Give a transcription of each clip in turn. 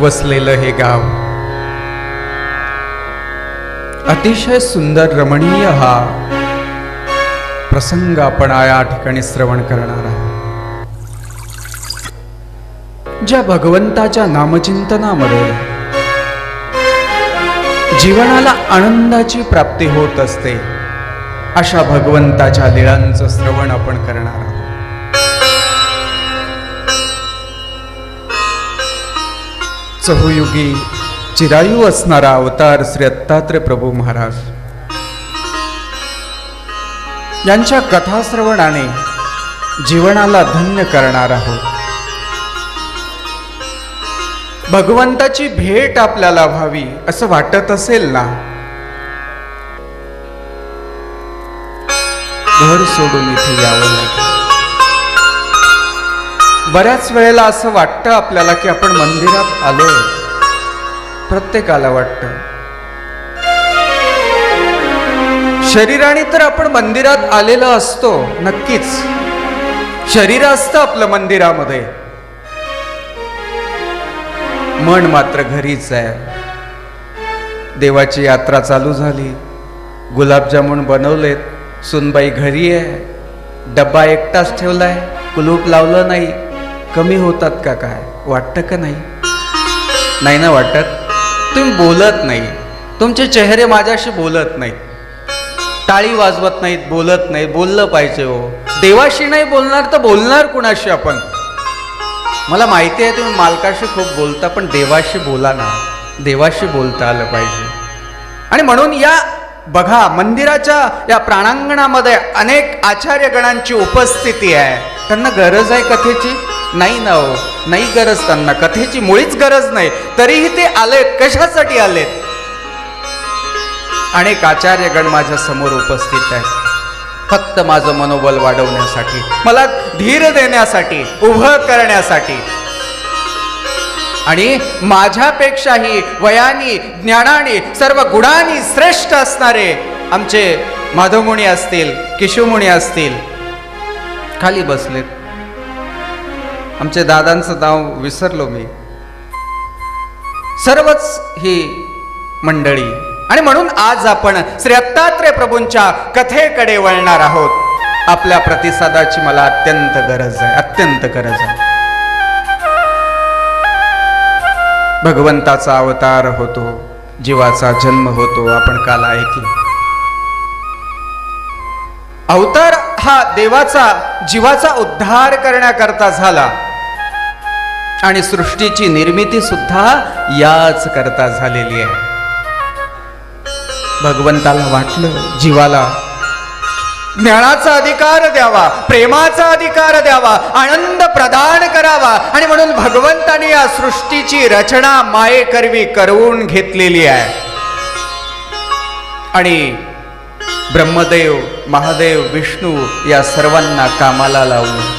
वसलेलं हे गाव अतिशय सुंदर रमणीय हा प्रसंग आपण या ठिकाणी श्रवण करणार आहोत. ज्या भगवंताच्या नामचिंतनामध्ये जीवनाला आनंदाची प्राप्ती होत असते, अशा भगवंताच्या लीळांचं श्रवण आपण करणार आहोत. चहुयुगी चिरायू असणारा अवतार श्री दत्तात्रेय प्रभू महाराज यांच्या कथाश्रवणाने जीवनाला धन्य करणार आहोत. भगवंताची भेट आपल्याला व्हावी असं वाटत असेल ना, घर सोडून इथे यावं लागेल. बऱ्याच वेळेला असं वाटतं आपल्याला की आपण मंदिरात आलोय. प्रत्येकाला वाटतं. शरीराने तर आपण मंदिरात आलेलो असतो, नक्कीच शरीर असतं आपलं मंदिरामध्ये, मन मात्र घरीच आहे. देवाची यात्रा चालू झाली, गुलाबजामुन बनवलेत, सुनबाई घरी आहे, डब्बा एकटाच ठेवलाय, कुलूप लावलं नाही. कमी होतात का काय? वाटतं का नाही? नाही ना वाटत? तुम्ही बोलत नाही, तुमचे चेहरे माझ्याशी बोलत नाहीत, टाळी वाजवत नाहीत, बोलत नाहीत. बोललं पाहिजे हो. देवाशी नाही बोलणार तर बोलणार कुणाशी आपण? मला माहिती आहे तुम्ही मालकाशी खूप बोलता, पण देवाशी बोला ना. देवाशी बोलता आलं पाहिजे. आणि म्हणून या बघा, मंदिराच्या या प्रांगणामध्ये अनेक आचार्यगणांची उपस्थिती आहे. त्यांना गरज आहे कथेची? नाही ना हो, नाही गरज त्यांना कथेची, मुळीच गरज नाही. तरीही ते आलेत. कशासाठी आलेत? अनेक आचार्यगण माझ्या समोर उपस्थित आहेत, फक्त माझं मनोबल वाढवण्यासाठी, मला धीर देण्यासाठी, उभं करण्यासाठी. आणि माझ्यापेक्षाही वयानी, ज्ञानाने, सर्व गुणांनी श्रेष्ठ असणारे आमचे माधवमुनी असतील, किशोमुनी असतील, खाली बसलेत. आमचे दादांचं नाव विसरलो मी. सर्वच ही मंडळी. आणि म्हणून आज आपण श्री दत्तात्रेय प्रभूंच्या कथेकडे वळणार आहोत. आपल्या प्रतिसादाची मला अत्यंत गरज आहे, अत्यंत गरज आहे. भगवंताचा अवतार होतो, जीवाचा जन्म होतो, आपण काल ऐकले. अवतार हा देवाचा जीवाचा उद्धार करण्याकरता झाला आणि सृष्टीची निर्मिती सुद्धा याच करता झालेली आहे. भगवंताला वाटलं जीवाला ज्ञानाचा अधिकार द्यावा, प्रेमाचा अधिकार द्यावा, आनंद प्रदान करावा. आणि म्हणून भगवंताने या सृष्टीची रचना मायेकरवी करून घेतलेली आहे. आणि ब्रह्मदेव, महादेव, विष्णू या सर्वांना कामाला लावलं.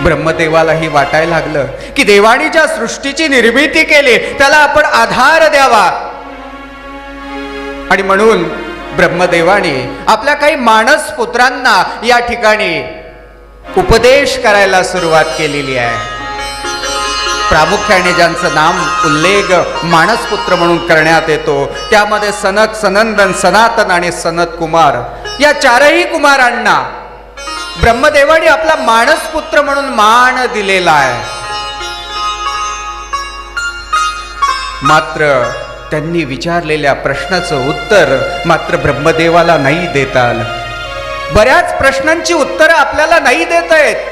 ब्रह्मदेवालाही वाटायला लागलं की देवाने ज्या सृष्टीची निर्मिती केली त्याला आपण आधार द्यावा. आणि म्हणून ब्रह्मदेवाने आपल्या काही मानस पुत्रांना या ठिकाणी उपदेश करायला सुरुवात केलेली आहे. प्रामुख्याने ज्यांचं नाम उल्लेख मानसपुत्र म्हणून करण्यात येतो, त्यामध्ये सनक, सनंदन, सनातन आणि सनत कुमार या चारही कुमारांना ब्रह्मदेवाने आपला मानसपुत्र म्हणून मान दिलेला आहे. मात्र त्यांनी विचारलेल्या प्रश्नाचं उत्तर मात्र ब्रह्मदेवाला नाही देता आलं. बऱ्याच प्रश्नांची उत्तरं आपल्याला नाही देता येत.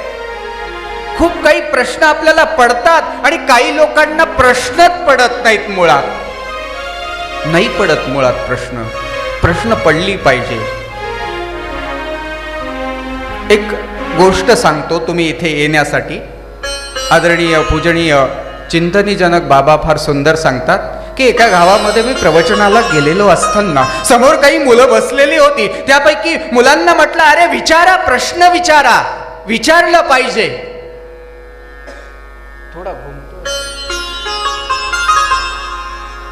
खूप काही प्रश्न आपल्याला पडतात आणि काही लोकांना प्रश्नच पडत नाहीत. मुळात नाही पडत. मुळात प्रश्न पडली पाहिजे. एक गोष्ट सांगतो तुम्ही इथे येण्यासाठी. आदरणीय पूजनीय चिंतनीजनक बाबा फार सुंदर सांगतात की एका गावामध्ये मी प्रवचनाला गेलेलो असताना समोर काही मुलं बसलेली होती. त्यापैकी मुलांना म्हटलं, अरे विचारा, प्रश्न विचारा. विचारलं पाहिजे. थोडा घुमतो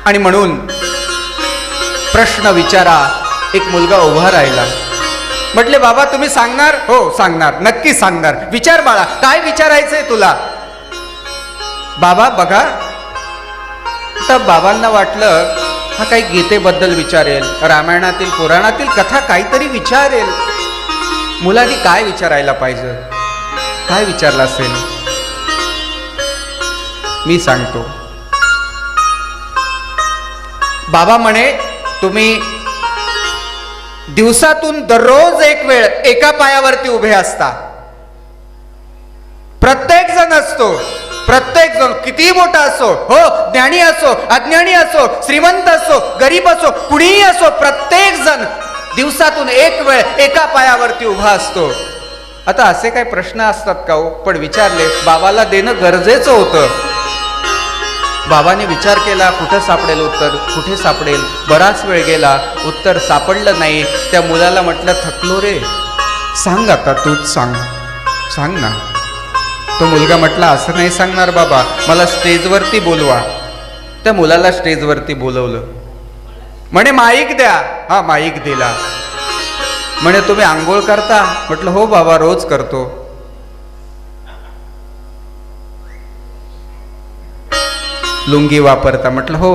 आणि म्हणून प्रश्न विचारा. एक मुलगा उभा राहिला. म्हटले, बाबा तुम्ही सांगणार? हो सांगणार, नक्की सांगणार. विचार बाळा, काय विचारायचंय तुला? बाबा बघा. तर बाबांना वाटलं हा काही गीतेबद्दल विचारेल, रामायणातील पुराणातील कथा काहीतरी विचारेल. मुलांनी काय विचारायला पाहिजे, काय विचारलं असेल मी सांगतो. बाबा म्हणे तुम्ही दिवसातून दररोज एक वेळ एका पायावरती उभे असता. प्रत्येक जण असतो, प्रत्येक जण किती मोठा असो, हो ज्ञानी असो अज्ञानी असो, श्रीमंत असो गरीब असो, कुणीही असो, प्रत्येक जण दिवसातून एक वेळ एका पायावरती उभा असतो. आता असे काही प्रश्न असतात का हो? पण विचारले, बाबाला देणं गरजेचं होतं. बाबाने विचार केला कुठं सापडेल उत्तर, कुठे सापडेल. बराच वेळ गेला, उत्तर सापडलं नाही. त्या मुलाला म्हटलं, थकलो रे, सांग आता तूच सांग, सांग ना. तो मुलगा म्हटला, असं नाही सांगणार बाबा, मला स्टेजवरती बोलवा. त्या मुलाला स्टेजवरती बोलवलं. म्हणे माईक द्या. हा माईक दिला. म्हणे तुम्ही आंघोळ करता? म्हटलं हो बाबा, रोज करतो. लुंगी वापरता? म्हटलं हो.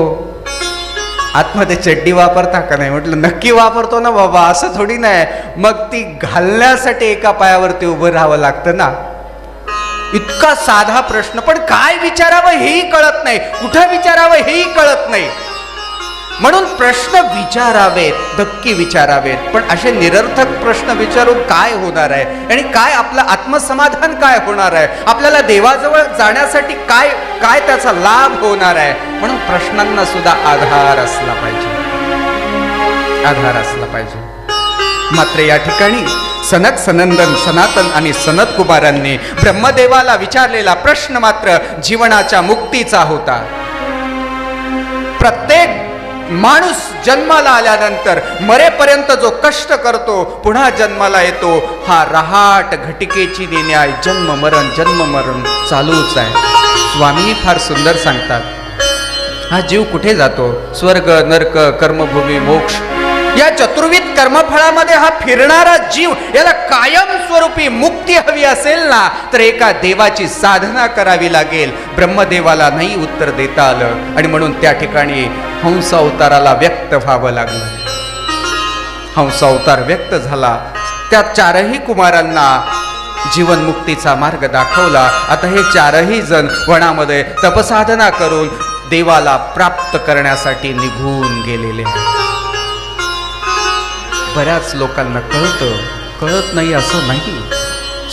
आतमध्ये चड्डी वापरता का नाही? म्हटलं नक्की वापरतो ना बाबा, असं थोडी नाही. मग ती घालण्यासाठी एका पायावरती उभं राहावं लागतं ना. इतका साधा प्रश्न, पण काय विचारावं हेही कळत नाही, कुठं विचारावं हेही कळत नाही. म्हणून प्रश्न विचारावेत, नक्की विचारावेत. पण असे निरर्थक प्रश्न विचारून काय होणार आहे, आणि काय आपलं आत्मसमाधान काय होणार आहे, आपल्याला देवाजवळ जाण्यासाठी काय काय त्याचा लाभ होणार आहे. म्हणून प्रश्नांना सुद्धा आधार असला पाहिजे, आधार असला पाहिजे. मात्र या ठिकाणी सनक सनंदन सनातन आणि सनत कुमारांनी ब्रह्मदेवाला विचारलेला प्रश्न मात्र जीवनाच्या मुक्तीचा होता. प्रत्येक माणूस जन्माला आल्यानंतर मरेपर्यंत जो कष्ट करतो, पुन्हा जन्माला येतो, हा रहाट घटिकेची देण्या जन्म मरण चालूच आहे. स्वामी फार सुंदर सांगतात, हा जीव कुठे जातो? स्वर्ग नरक कर्मभूमी मोक्ष या चतुर्विध कर्मफळामध्ये हा फिरणारा जीव, याला कायमस्वरूपी मुक्ती हवी असेल ना, तर एका देवाची साधना करावी लागेल. ब्रह्मदेवाला नाही उत्तर देता आलं, आणि म्हणून त्या ठिकाणी हंस अवताराला व्यक्त व्हावं लागलं. हंस अवतार व्यक्त झाला, त्या चारही कुमारांना जीवनमुक्तीचा मार्ग दाखवला. आता हे चारही जण वनामध्ये तपसाधना करून देवाला प्राप्त करण्यासाठी निघून गेलेले आहेत. बऱ्याच लोकांना कळतं, कळत नाही असं नाही,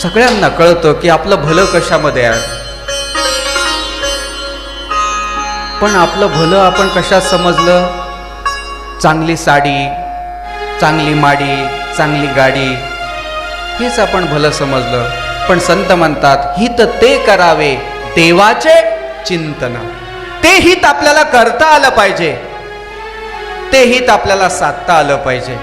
सगळ्यांना कळतं की आपलं भलं कशामध्ये आहे. पण आपलं भलं आपण कशात समजलं? चांगली साडी, चांगली माडी, चांगली गाडी, हेच आपण भलं समजलं. पण संत म्हणतात, हित ते करावे देवाचे चिंतन. ते हित आपल्याला करता आलं पाहिजे, ते हित आपल्याला साधता आलं पाहिजे.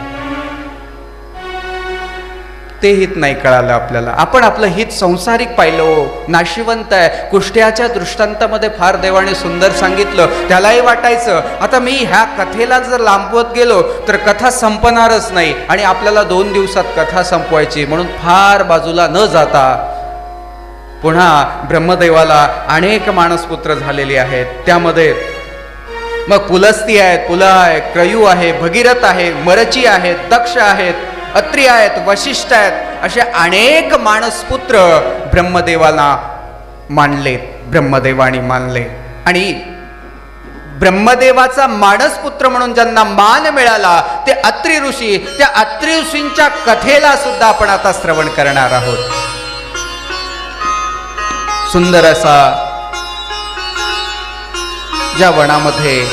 ते हित नाही कळालं आपल्याला. आपण आपलं हित संसारिक पाहिलं, नाशिवंत आहे. कुष्ट्याच्या दृष्टांतामध्ये फार देवाने सुंदर सांगितलं. त्यालाही वाटायचं आता मी ह्या कथेला जर लांबवत गेलो तर कथा संपणारच नाही, आणि आपल्याला 2 दिवसात कथा संपवायची. म्हणून फार बाजूला न जाता पुन्हा ब्रह्मदेवाला अनेक मानसपुत्र झालेली आहेत. त्यामध्ये मग पुलस्ती आहेत, पुल आहे, क्रयू आहे, भगीरथ आहे, मरची आहेत, दक्ष आहेत, अत्री आहेत, वशिष्ठ आहेत. असे अनेक मानसपुत्र ब्रह्मदेवाला मानले, ब्रह्मदेवानी मानले. आणि ब्रह्मदेवाचा मानसपुत्र म्हणून ज्यांना मान मिळाला ते अत्री ऋषी. त्या अत्री ऋषींच्या कथेला सुद्धा आपण आता श्रवण करणार आहोत. सुंदर असा ज्या वनामध्ये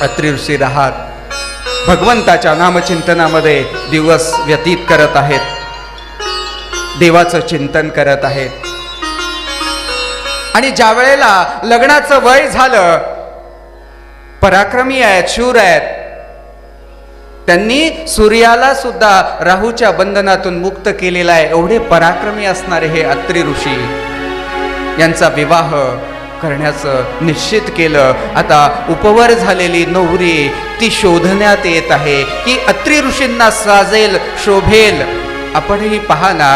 अत्री ऋषी राहत भगवंताच्या नामचिंतनामध्ये दिवस व्यतीत करत आहेत, देवाचं चिंतन करत आहेत. आणि ज्या वेळेला लग्नाचं वय झालं, पराक्रमी आहेत, शूर आहेत, त्यांनी सूर्याला सुद्धा राहूच्या बंधनातून मुक्त केलेला आहे. एवढे पराक्रमी असणारे हे अत्री ऋषी यांचा विवाह करण्याचं निश्चित केलं. आता उपवर झालेली नवरी ती शोधण्यात येत आहे की अत्री ऋषींना साजेल, शोभेल. आपणही पहा ना,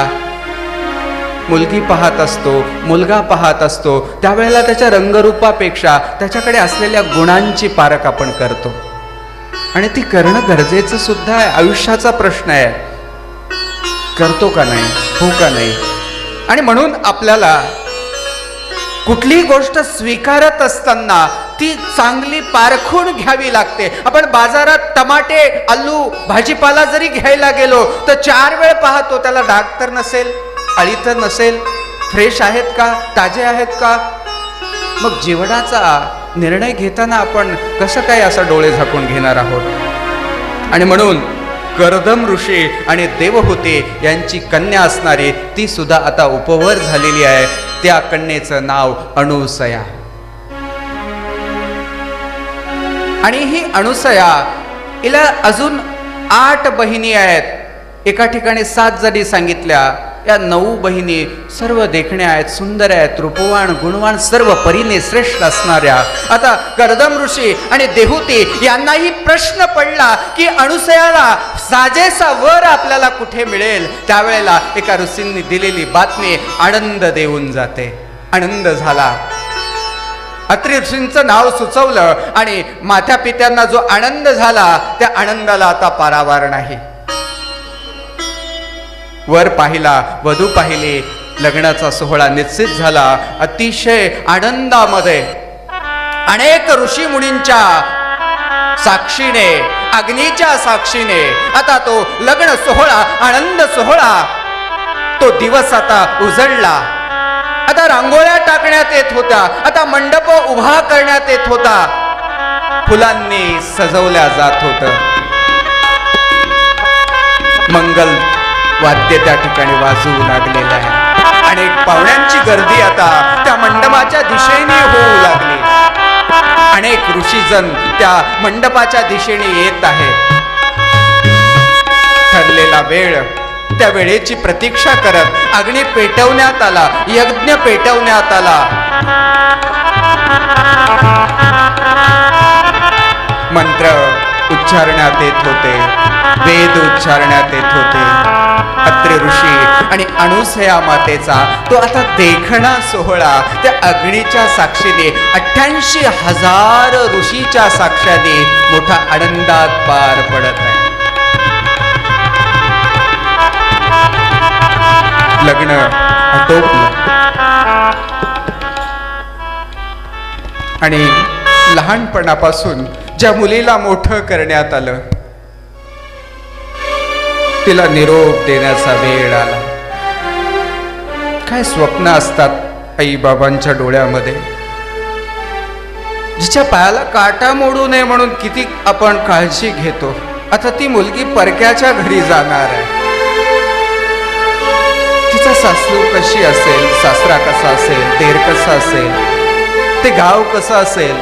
मुलगी पाहत असतो, मुलगा पाहत असतो, त्यावेळेला त्याच्या रंगरूपापेक्षा त्याच्याकडे असलेल्या गुणांची पारख आपण करतो. आणि ती करणं गरजेचं सुद्धा आहे, आयुष्याचा प्रश्न आहे. करतो का नाही, हो का नाही. आणि म्हणून आपल्याला कुठलीही गोष्ट स्वीकारत असताना ती चांगली पारखून घ्यावी लागते. आपण बाजारात टमाटे, आलू, भाजीपाला जरी घ्यायला गेलो तर 4 वेळ पाहतो, त्याला डाग तर नसेल, अळी तर नसेल, फ्रेश आहेत का, ताजे आहेत का. मग जीवनाचा निर्णय घेताना आपण कसं काय असं डोळे झाकून घेणार आहोत. आणि म्हणून कर्दम ऋषी आणि देवहूती यांची कन्या असणारी ती सुद्धा आता उपवर झालेली आहे. त्या कन्येचं नाव अणुसया. आणि ही अणुसया, हिला अजून 8 बहिणी आहेत. एका ठिकाणी 7 जणी सांगितल्या. या 9 बहिणी सर्व देखण्या आहेत, सुंदर आहेत, रूपवान, गुणवान, सर्व परीने श्रेष्ठ असणाऱ्या. आता कर्दम ऋषी आणि देहूती यांनाही प्रश्न पडला की अणुसयाला साजेसा वर आपल्याला कुठे मिळेल. त्यावेळेला एका ऋषींनी दिलेली बातमी आनंद देऊन जाते. आनंद झाला. अत्रि ऋषींचं नाव सुचवलं आणि मात्या पित्यांना जो आनंद झाला त्या आनंदाला आता पारावार नाही. वर पाहिला, वधू पाहिली, लग्नाचा सोहळा निश्चित झाला. अतिशय आनंदामध्ये अनेक ऋषी मुनींच्या साक्षीने, अग्नीच्या साक्षीने आता तो लग्न सोहळा, आनंद सोहळा, तो दिवस आता उजळला. आता रांगोळ्या टाकण्यात येत होत्या, आता मंडप उभा करण्यात येत होता, फुलांनी सजवल्या जात होत. मंगल वाद्य त्या ठिकाणी वाजू लागलेलं आहे. अनेक पाहुण्यांची गर्दी आता त्या मंडपाच्या दिशेने होऊ लागली. अनेक ऋषीजन त्या मंडपाच्या दिशेने येत आहेत. ठरलेला वेळ, त्या वेळेची प्रतीक्षा करत अग्नी पेटवण्यात आला, यज्ञ पेटवण्यात आला. मंत्र उच्चारण्यात येत होते, वेद उच्चारण्यात येत होते. अत्रि ऋषी आणि अणुसया मातेचा तो आता देखणा सोहळा त्या अग्नीच्या साक्षीने 88,000 ऋषीच्या साक्षाने मोठा आनंदात पार पडत आहे. लग्न आटोपलं आणि लहानपणापासून ज्या मुलीला मोठं करण्यात आलं तिला निरोप देण्याचा वेळ आला. काय स्वप्न असतात आई बाबांच्या डोळ्यामध्ये. जिच्या पायाला काटा मोडू नये म्हणून किती आपण काळजी घेतो. आता ती मुलगी परक्याच्या घरी जाणार आहे. तिचा सासू कशी असेल, सासरा कसा असेल, देर कसा असेल, ते गाव कसं असेल,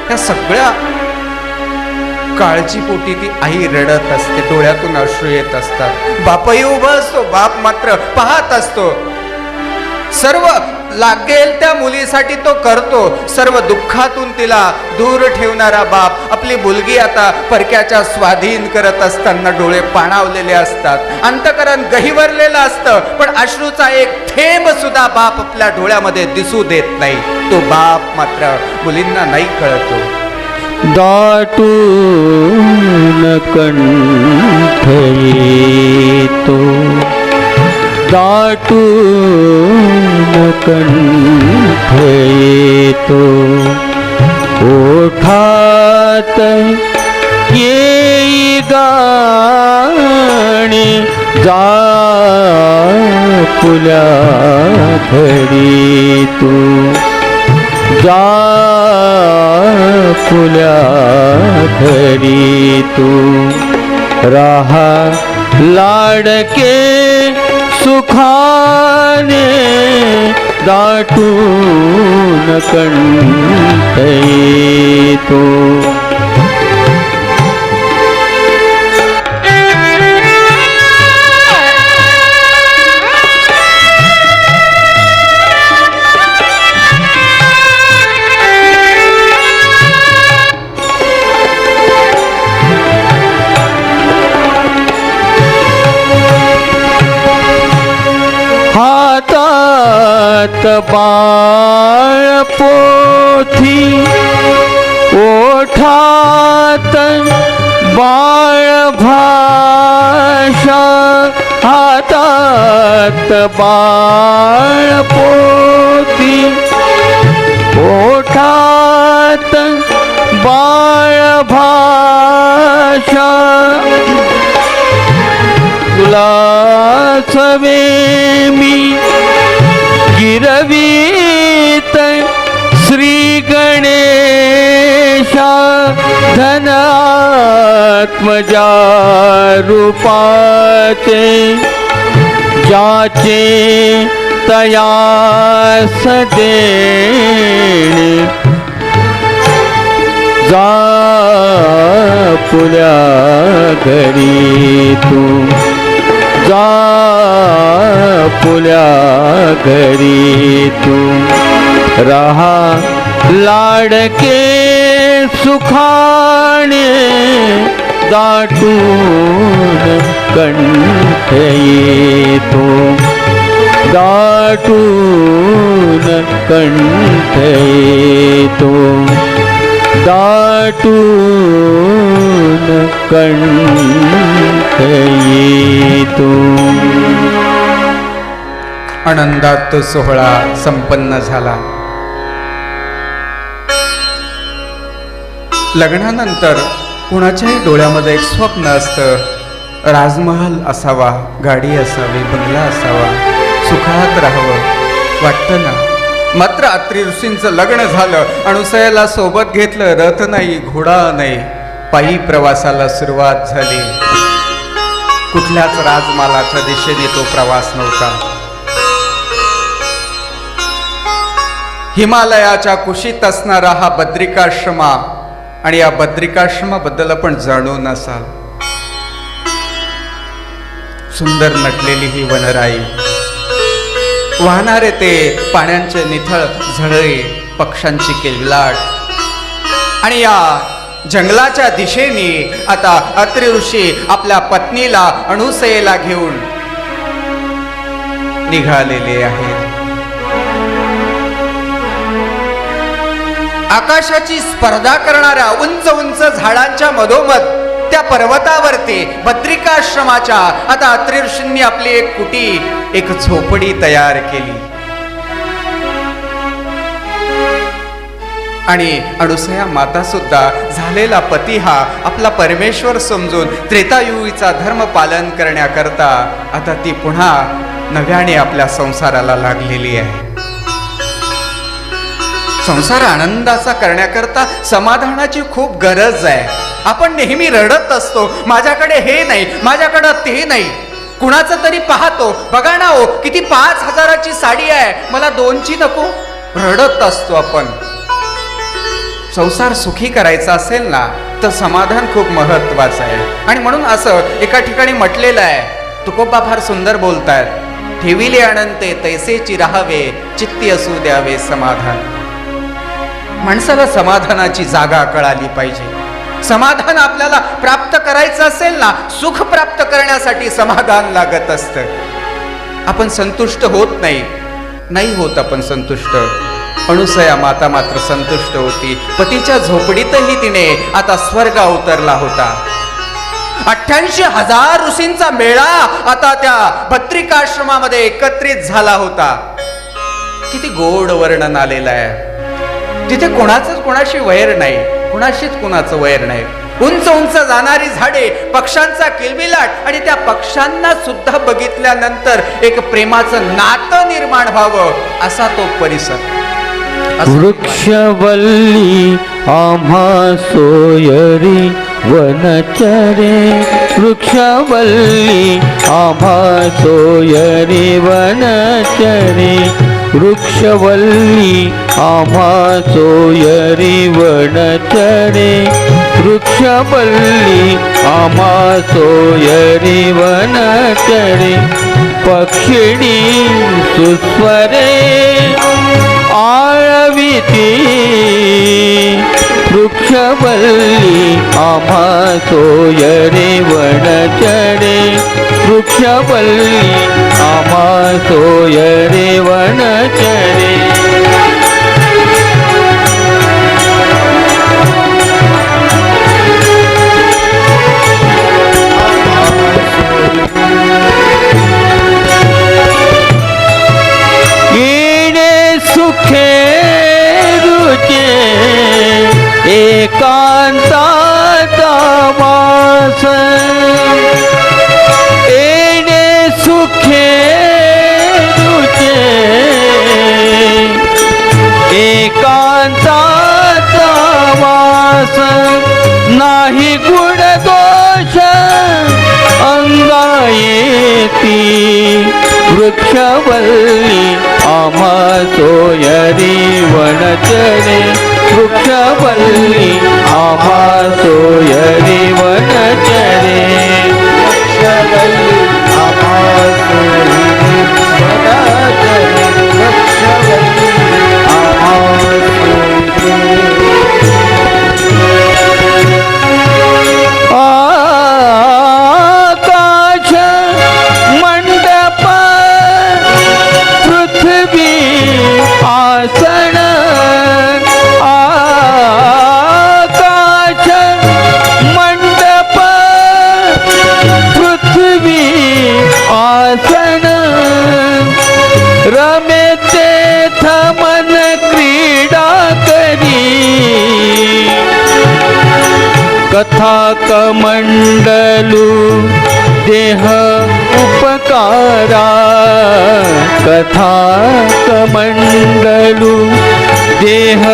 त्या सगळ्या काळजीपोटी ती आई रडत असते. डोळ्यातून अश्रू येत असतात. बापही उभा असतो, बाप मात्र पाहत असतो. सर्व लागेल त्या मुलीसाठी तो करतो. सर्व दुःखातून तिला दूर ठेवणारा बाप आपली मुलगी आता परक्याच्या स्वाधीन करत असताना डोळे पाणावलेले असतात, अंतःकरण गहिवरलेलं असतं, पण अश्रूचा एक थेंब सुद्धा बाप आपल्या डोळ्यामध्ये दिसू देत नाही. तो बाप मात्र मुलींना नाही कळतो. दाटून कंठ येतो, दाटून कंठ येतो, ओठात येई गाणे जापुल्या घडी तू, जापुल्या घडी तू, राहा लाडके सुखाने, दाटून कंठ येतो. बाळ पोथी ओठात बाळ भाषा हातात बाळ पोथी ओठात बाळ भाषा तुला सवे मी गिरवीत श्री गणेशा धनात्मजा रूपाचे ज्याचे तयास देणे जा पुल्या घरी तू जा पुल्या घरी तू रहा लाडके सुखाने दाटून कंठ येतो दाटून कंठ येतो दाटून कंठ येतो. आनंदात तो सोहळा संपन्न झाला. लग्नानंतर कुणाच्याही डोळ्यामध्ये एक स्वप्न असतं, राजमहल असावा, गाडी असावी, बंगला असावा, सुखात राहावं वाटतं ना. मात्र अत्रि ऋषींचं लग्न झालं, अणुसयाला सोबत घेतलं, रथ नाही, घोडा नाही, पायी प्रवासाला सुरुवात झाली. कुठल्याच राजमालाच्या दिशेने तो प्रवास नव्हता. हिमालयाच्या कुशीत असणारा हा बद्रिकाश्रमा, आणि या बद्रिकाश्रमाबद्दल आपण जाणून असाल. सुंदर नटलेली ही वनराई, वाहणारे ते पाण्याचे निथळ झळे, पक्ष्यांची किलबिलाट, आणि या जंगलाच्या दिशेने आता अत्रि ऋषी आपल्या पत्नीला अणुसयेला घेऊन निघालेले आहेत. आकाशाची स्पर्धा करणाऱ्या उंच उंच झाडांच्या मधोमध त्या पर्वतावरती बद्रिकाश्रमाच्या आता अत्रि ऋषींनी आपली एक कुटी, एक झोपडी तयार केली. आणि अणुसया माता सुद्धा झालेला पती हा आपला परमेश्वर समजून त्रेतायुगीचा धर्म पालन करण्याकरता आता ती पुन्हा नव्याने आपल्या संसाराला लागलेली आहे. संसार आनंदाचा करण्याकरता समाधानाची खूप गरज आहे. आपण नेहमी रडत असतो, माझ्याकडे हे नाही, माझ्याकडे ते नाही. कुणाचं तरी पाहतो, बघा ना हो किती 5,000ची साडी आहे, मला 2ची नको. रडत असतो आपण. संसार सुखी करायचा असेल ना तर समाधान खूप महत्वाचं आहे. आणि म्हणून असं एका ठिकाणी म्हटलेलं आहे, तुकोबा फार सुंदर बोलतायत, ठेविले अनंते तैसेची राहावे, चित्ती असू द्यावे समाधान. माणसाला समाधानाची जागा कळाली पाहिजे. समाधान आपल्याला प्राप्त करायचं असेल ना, सुख प्राप्त करण्यासाठी समाधान लागत असतं. आपण संतुष्ट होत नाही होत आपण संतुष्ट. अणुसया माता मात्र संतुष्ट होती. पतीच्या झोपडीतही तिने आता स्वर्ग अवतरला होता. 88,000 ऋषींचा मेळा आता त्या बद्रिकाश्रमामध्ये एकत्रित झाला होता. किती गोड वर्णन आलेलं आहे. तिथे कोणाशी वैर नाही, कुणाशीच कुणाचं वैर नाही. उंच उंच जाणारी झाडे, पक्ष्यांचा किलबिलाट, आणि त्या पक्ष्यांना सुद्धा बघितल्यानंतर एक प्रेमाचं नातं निर्माण व्हावं असा तो परिसर. वृक्षवल्ली आम्हा सोयरी वनचरे, वृक्षवल्ली आम्हा सोयरी वनचरे, वृक्षवल्ली आम्हा सोयरी वनचरे, वृक्षवल्ली आम्हा सोयरी वनचरे, पक्षिणी सुस्वरे आळविती, वृक्षवल्ली आम्हा सोयरे वनचरे, वृक्षवल्ली आम्हा सोय रे वनचरे सुखे रुचे एकांताचा वास येणे सुखे रुचे एकांताचा वास नाही गुण दोष अंगा येती वृक्षवल्ली आम्हा सोयरी वनचरे वृक्षवल्ली आम्हा सोयरी वनचरे वृक्षवल्ली आम्हा सोयरी वनचरे वृक्षवल्ली आम्हा आकाश मंडप पृथ्वी आसन आकाश मंडप पृथ्वी आसन रमे तेथ मन क्रीडा करी कथा कमंडलू देह उपकारा कथा कमंडलू देह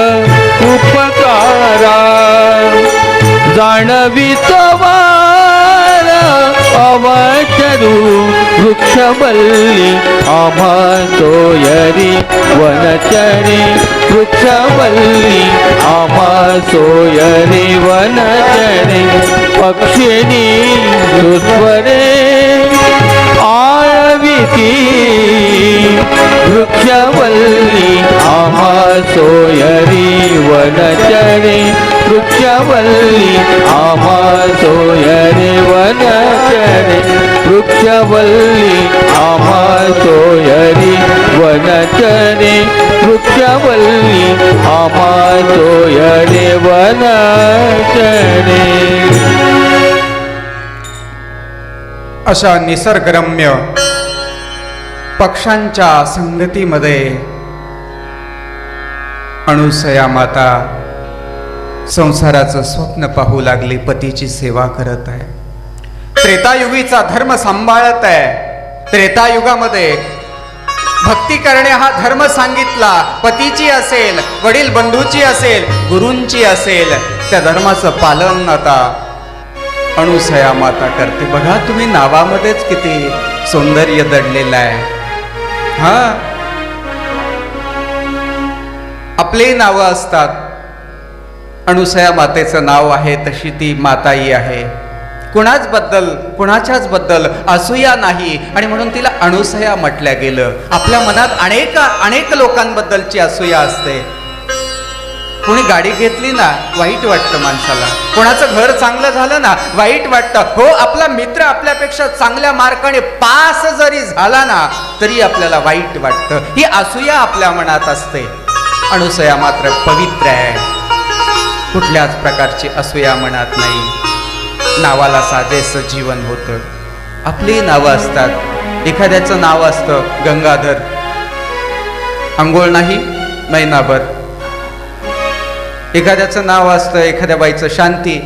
उपकारा जाणवितवार अवचरू वृक्षवल्ली आम्हा सोयरी वनचरे वृक्षवल्ली आम्हा सोयरी वनचरे पक्षिणी सुस्वरे आळविती वृक्षवल्ली आम्हा सोयरी वनचरे वृक्षवल्ली आम्हा सोयरी वनचरे वृक्षवल्ली आम्हा सोयरी वनचरे वृक्षवल्ली आम्हा सोयरी वनचरे. अशा निसर्गरम्य पक्ष्यांच्या संगतीमध्ये अणुसया माता संसाराचं स्वप्न पाहू लागली, पतीची सेवा करत आहे, त्रेतायुगीचा धर्म सांभाळत आहे. त्रेतायुगामध्ये भक्ती करणे हा धर्म सांगितला, पतीची असेल, वडील बंधूची असेल, गुरूंची असेल, त्या धर्माचं पालन आता अणुसया माता करते. बघा तुम्ही, नावामध्येच किती सौंदर्य दडलेलं आहे. हा, आपली नावं असतात, अणुसया मातेचं नाव आहे, तशी ती माताई आहे. कुणाच्याच बद्दल असूया नाही, आणि म्हणून तिला अणुसया म्हटल्या गेलं. आपल्या मनात अनेक लोकांबद्दलची असूया असते. कोणी गाडी घेतली ना, वाईट वाटतं माणसाला. कोणाचं घर चांगलं झालं ना, वाईट वाटतं. हो, आपला मित्र आपल्यापेक्षा चांगल्या मार्काने पास जरी झाला ना, तरी आपल्याला वाईट वाटतं. ही असूया आपल्या मनात असते. अणुसया मात्र पवित्र आहे, कुठल्याच प्रकारची असूया मनात नाही. नावाला साजेसं जीवन होतं. आपली नावं असतात. एखाद्याचं नाव असतं गंगाधर, अंघोळ नाही महिनाभर. एखाद्याचं नाव असतं, एखाद्या बाईचं शांती,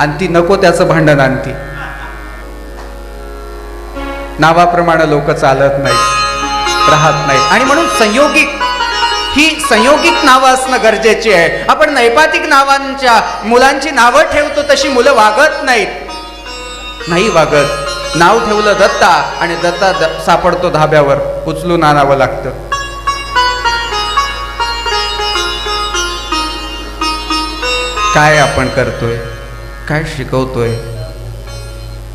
आणि ती नको त्याचं भांडण आणती. नावाप्रमाणे लोक चालत नाहीत, राहत नाहीत. आणि म्हणून संयोगिक नावं असणं गरजेची आहे. आपण नैपातिक नावांच्या मुलांची नावं ठेवतो, तशी मुलं वागत नाहीत. नाही वागत. नाव ठेवलं दत्ता, आणि दत्ता सापडतो धाब्यावर, उचलून आणावं लागतं. काय आपण करतोय, काय शिकवतोय?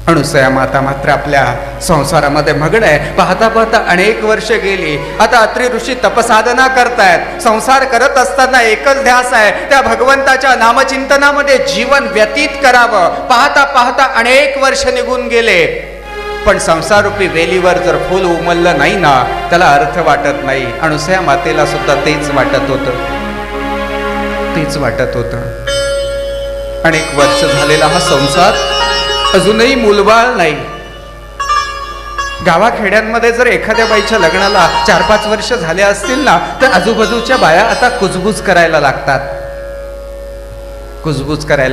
अणुसया माता मात्र आपल्या संसारामध्ये मग्न आहे. पाहता पाहता अनेक वर्ष गेली. आता अत्रि ऋषी तपसाधना करतायत. संसार करत असताना एकच ध्यास आहे, त्या भगवंताच्या नामचिंतनामध्ये जीवन व्यतीत करावं. पाहता पाहता अनेक वर्ष निघून गेले. पण संसारूपी वेलीवर जर फूल उमललं नाही ना, त्याला अर्थ वाटत नाही. अणुसया मातेला सुद्धा तेच वाटत होतं. अनेक वर्ष झालेला हा संसार अजूनही मूलबाळ नाही. गावाखेड्यांमध्ये जर एखाद्या बाईच्या लग्नाला 4-5 वर्ष झाले असतील ना, तर आजूबाजूच्या बाया आता कुजबूज करायला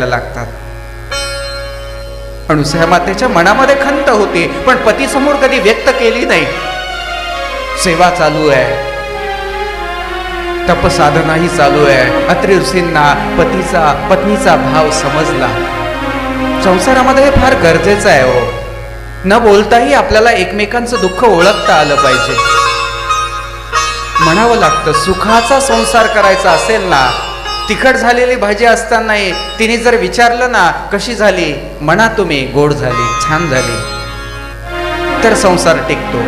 लागतात. अणुसया मातेच्या मनामध्ये खंत होती, पण पतीसमोर कधी व्यक्त केली नाही. सेवा चालू आहे, तपसाधनाही चालू आहे. अत्रि ऋषींना पत्नीचा भाव समजला. संसारामध्ये हे फार गरजेचं आहे हो. न बोलताही आपल्याला एकमेकांचं दुःख ओळखता आलं पाहिजे. म्हणावं लागतं, सुखाचा संसार करायचा असेल ना, तिखट झालेली भाजी असतानाही तिने जर विचारलं ना, कशी झाली, म्हणा तुम्ही गोड झाली, छान झाली, तर संसार टिकतो.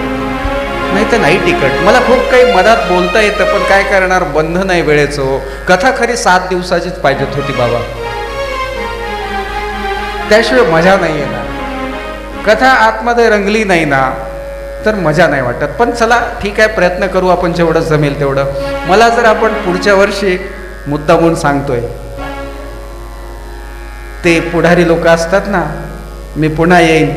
नाही तर नाही टिकत. मला खूप काही मधात बोलता येतं, पण काय करणार, बंधन आहे वेळेचं. कथा खरी 7 दिवसाचीच पाहिजेत होती बाबा, त्याशिवाय मजा नाही येणार. कथा आतमध्ये रंगली नाही ना, तर मजा नाही वाटत. पण चला ठीक आहे, प्रयत्न करू आपण जेवढं जमेल तेवढं. मला जर आपण पुढच्या वर्षी मुद्दामून सांगतोय, ते पुढारी लोक असतात ना, मी पुन्हा येईन,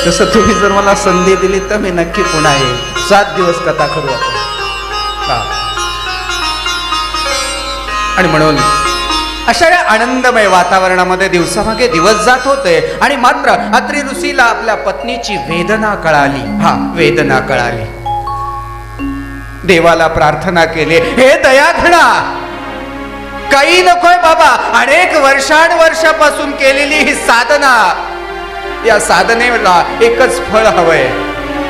तसं तुम्ही जर मला संधी दिली तर मी नक्की पुन्हा येईन. 7 दिवस कथा करू आपण. आणि म्हणून अशा या आनंदमय वातावरणामध्ये दिवसामागे दिवस जात होते. आणि मात्र अत्रि ऋषीला आपल्या पत्नीची वेदना कळाली. देवाला प्रार्थना केली, हे दयाघना, काही नकोय बाबा. अनेक वर्षांपासून केलेली ही साधना, या साधनेला एकच फळ हवंय,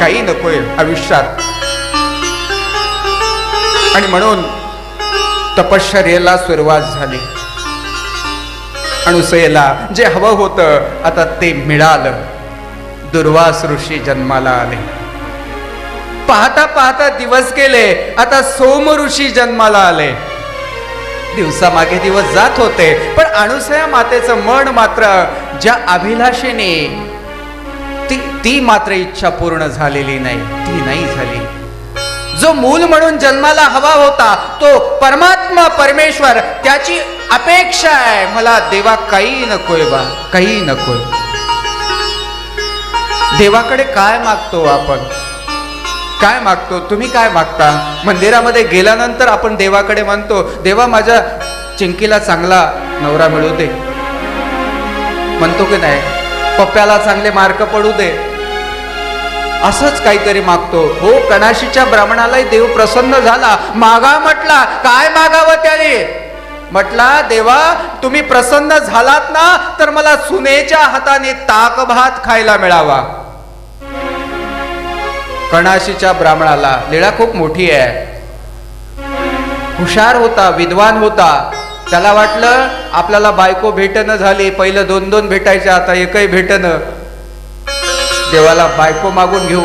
काही नकोय आयुष्यात. आणि म्हणून तपश्चर्येला सुरुवात झाली. अणुसयेला जे हवं होतं आता ते मिळालं. दुर्वास ऋषी जन्माला आले. पाहता पाहता दिवस गेले, आता सोम ऋषी जन्माला आले. दिवसामागे दिवस जात होते, पण अणुसया मातेचं मन मात्र ज्या अभिलाषेने ती मात्र इच्छा पूर्ण झालेली नाही, ती नाही झाली. जो मूल म्हणून जन्माला हवा होता तो परमात्मा परमेश्वर, त्याची अपेक्षा आहे, मला देवा काही नकोय बा, काही नकोय. देवाकडे काय मागतो आपण, काय मागतो, तुम्ही काय मागता? मंदिरामध्ये गेल्यानंतर आपण देवाकडे म्हणतो, देवा माझ्या चिंकीला चांगला नवरा मिळू दे, म्हणतो की नाही? पप्प्याला चांगले मार्क पडू दे, असंच काहीतरी मागतो. हो, कणाशीच्या ब्राह्मणालाही देव प्रसन्न झाला. मागा म्हटला, काय मागावं त्याने? म्हटला, देवा तुम्ही प्रसन्न झालात ना, तर मला सुनेच्या हाताने ताक भात खायला मिळावा. कणाशीच्या ब्राह्मणाला लीळा खूप मोठी आहे. हुशार होता, विद्वान होता. त्याला वाटलं आपल्याला बायको भेटणं झाली, पहिलं 2-2 भेटायचे, आता एकही भेटणं. देवाला बायको मागून घेऊ.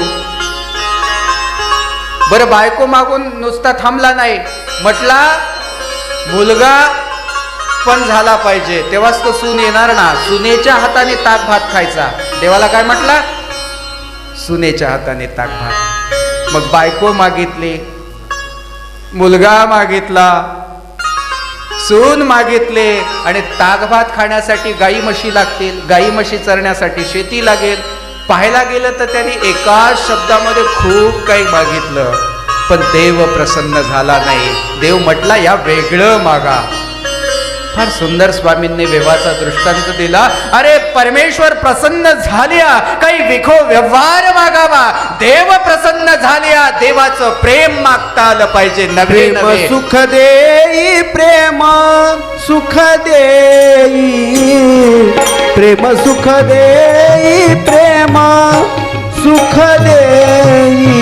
बरं, बायको मागून नुसता थांबला नाही, म्हटला मुलगा पण झाला पाहिजे, तेव्हाच तो सून येणार ना. सुनेच्या हाताने ताक भात खायचा. देवाला काय म्हटला? सुनेच्या हाताने ताक भात. मग बायको मागितली, मुलगा मागितला, सून मागितले, आणि ताक भात खाण्यासाठी गाई म्हशी लागतील, गाई म्हशी चरण्यासाठी शेती लागेल. पाहायला गेलं तर त्यांनी एकाच शब्दामध्ये खूप काही मागितलं, पण देव प्रसन्न झाला नाही. देव म्हटला, या वेगळं मागा. फार सुंदर स्वामींनी देवाचा दृष्टांत दिला. अरे परमेश्वर प्रसन्न झाल्या, काही विखो व्यवहार मागावा. देव प्रसन्न झाल्या, देवाचं प्रेम मागता आलं पाहिजे. नवे नवे सुख देई, प्रेम सुख देई, प्रेम सुख देई, प्रेम सुख देई,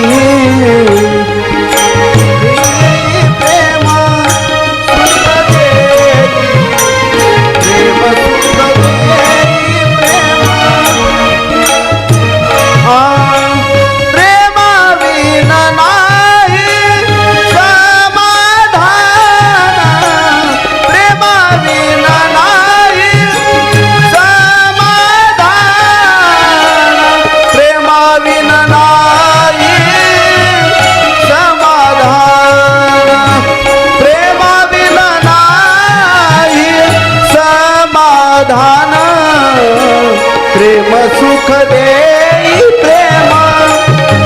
सुख देई प्रेम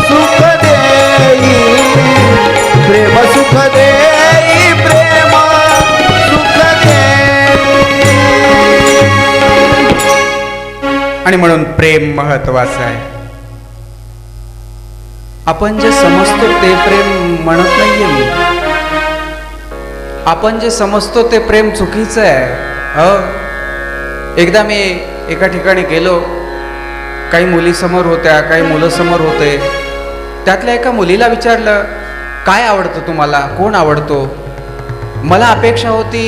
सुख देई प्रेम सुख देई प्रेम सुख देई. आणि म्हणून प्रेम महत्वाचं आहे. आपण जे समजतो ते प्रेम म्हणत नाहीये मी. आपण जे समजतो ते प्रेम चुकीचं आहे. एकदा मी एका ठिकाणी गेलो, काही मुली समोर होत्या, काही मुलं समोर होते. त्यातल्या एका मुलीला विचारलं, काय आवडतं तुम्हाला, कोण आवडतो? मला अपेक्षा होती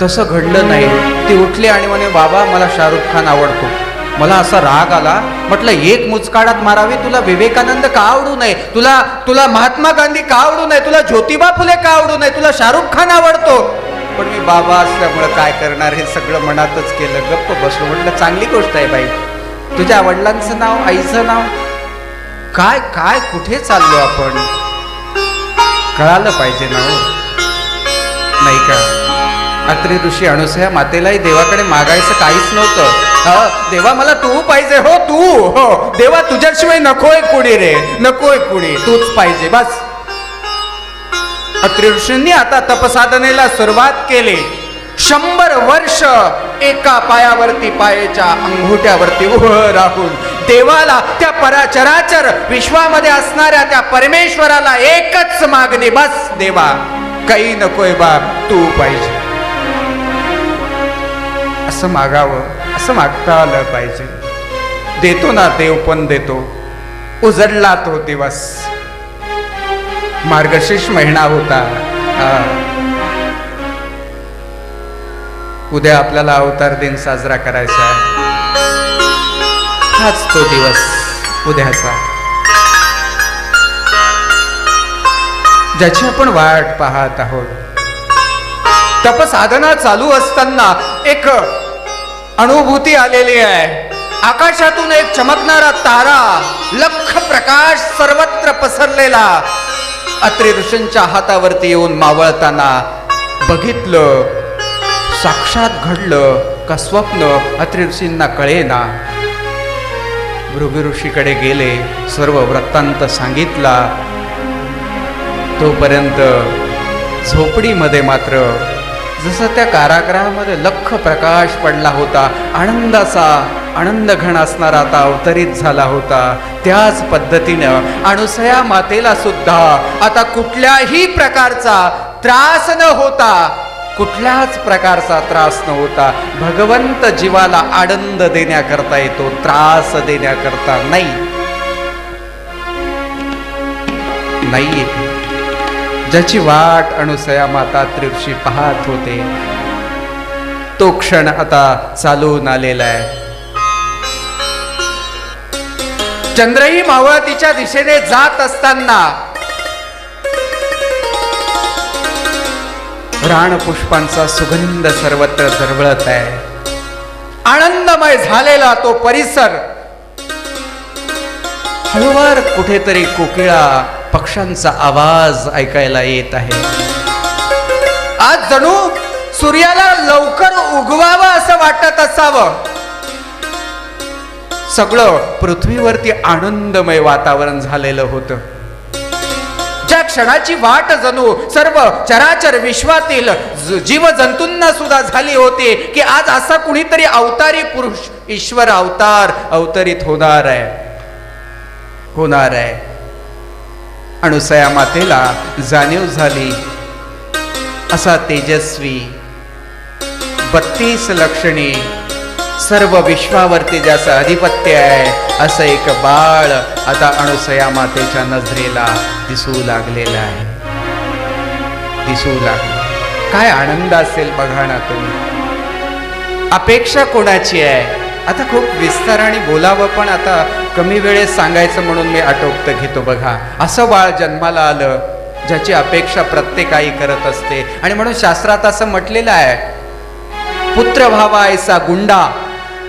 तसं घडलं नाही. ती उठली आणि म्हणे, बाबा मला शाहरुख खान आवडतो. मला असा राग आला. म्हटलं, एक मुचकाडात मारावी. तुला विवेकानंद का आवडू नये, तुला महात्मा गांधी का आवडू नये, तुला ज्योतिबा फुले का आवडू नये, तुला शाहरुख खान आवडतो. पण मी बाबा असल्यामुळं काय करणार, हे सगळं मनातच केलं. गप्प बसलो. म्हटलं, चांगली गोष्ट आहे बाई. तुझ्या वडिलांचं नाव, आईचं नाव काय काय, कुठे चाललो आपण, कळालं पाहिजे ना हो, नाही का? अत्रि ऋषी अणुसया मातेलाही देवाकडे मागायचं काहीच नव्हतं. देवा मला तू पाहिजे, हो तू, हो देवा तुझ्याशिवाय नकोय कुणी रे, नकोय कुणी, तूच पाहिजे बस. अत्रि ऋषींनी आता तपसाधनेला सुरुवात केली. 100 वर्ष एका पायावरती, पायाच्या अंगुठ्यावरती उभं राहून देवाला, त्या पराचराचर विश्वामध्ये असणाऱ्या त्या परमेश्वराला एकच मागणी, बस देवा काही नकोय बाप, तू पाहिजे. असं मागावं, असं मागता आलं पाहिजे. देतो ना देव, पण देतो. उजडला तो दिवस, मार्गशीर्ष महिना होता. उद्या आपल्याला अवतार दिन साजरा करायचा आहे. हाच तो दिवस उद्याचा, ज्याची आपण वाट पाहत आहोत. तपसाधना चालू असताना एक अनुभूती आलेली आहे. आकाशातून एक चमकणारा तारा, लख प्रकाश सर्वत्र पसरलेला, अत्रि ऋषींच्या हातावरती येऊन मावळताना बघितलं. साक्षात घडलं का स्वप्न, अत्रि ऋषींना कळेना. भृगु ऋषीकडे गेले, सर्व वृत्तांत सांगितला. तोपर्यंत झोपडीमध्ये मात्र जसं त्या कारागृहामध्ये लख प्रकाश पडला होता, आनंदाचा आनंद घन असणारा आता अवतरित झाला होता. त्याच पद्धतीनं अणुसया मातेला सुद्धा आता कुठल्याही प्रकारचा त्रास न होता, कुठल्याच प्रकारचा त्रास न होता. भगवंत जीवाला आनंद देण्याकरता येतो, त्रास देण्याकरता नाही. ज्याची वाट अणुसया माता अत्रि ऋषी पाहत होते, तो क्षण आता चालून आलेला आहे. चंद्रही मावळतीच्या दिशेने जात असताना रानपुष्पांचा सुगंध सर्वत्र दरवळत आहे. आनंदमय झालेला तो परिसर. हळूवार कुठेतरी कोकिळा, पक्ष्यांचा आवाज ऐकायला येत आहे. आज जणू सूर्याला लवकर उगवावं असं वाटत असावं. सगळं पृथ्वीवरती आनंदमय वातावरण झालेलं होतं. ज्या क्षणाची वाट जणू सर्व चराचर विश्वातील जीवजंतूंना सुद्धा झाली होती की आज असा कुणीतरी अवतारी पुरुष, ईश्वर अवतार अवतरित होणार आहे. अणुसया मातेला जाणीव झाली, असा तेजस्वी 32 लक्षणी सर्व विश्वावरती ज्याचं आधिपत्य आहे, असं एक बाळ आता अणुसया मातेच्या नजरेला दिसू लागलेलं आहे. काय आनंद असेल बघा ना तुम्ही. अपेक्षा कोणाची आहे? आता खूप विस्ताराने बोलावं, पण आता कमी वेळेत सांगायचं म्हणून मी आटोपत घेतो. बघा, असं बाळ जन्माला आलं ज्याची अपेक्षा प्रत्येक आई करत असते. आणि म्हणून शास्त्रात असं म्हटलेलं आहे, पुत्र व्हावा ऐसा गुंडा,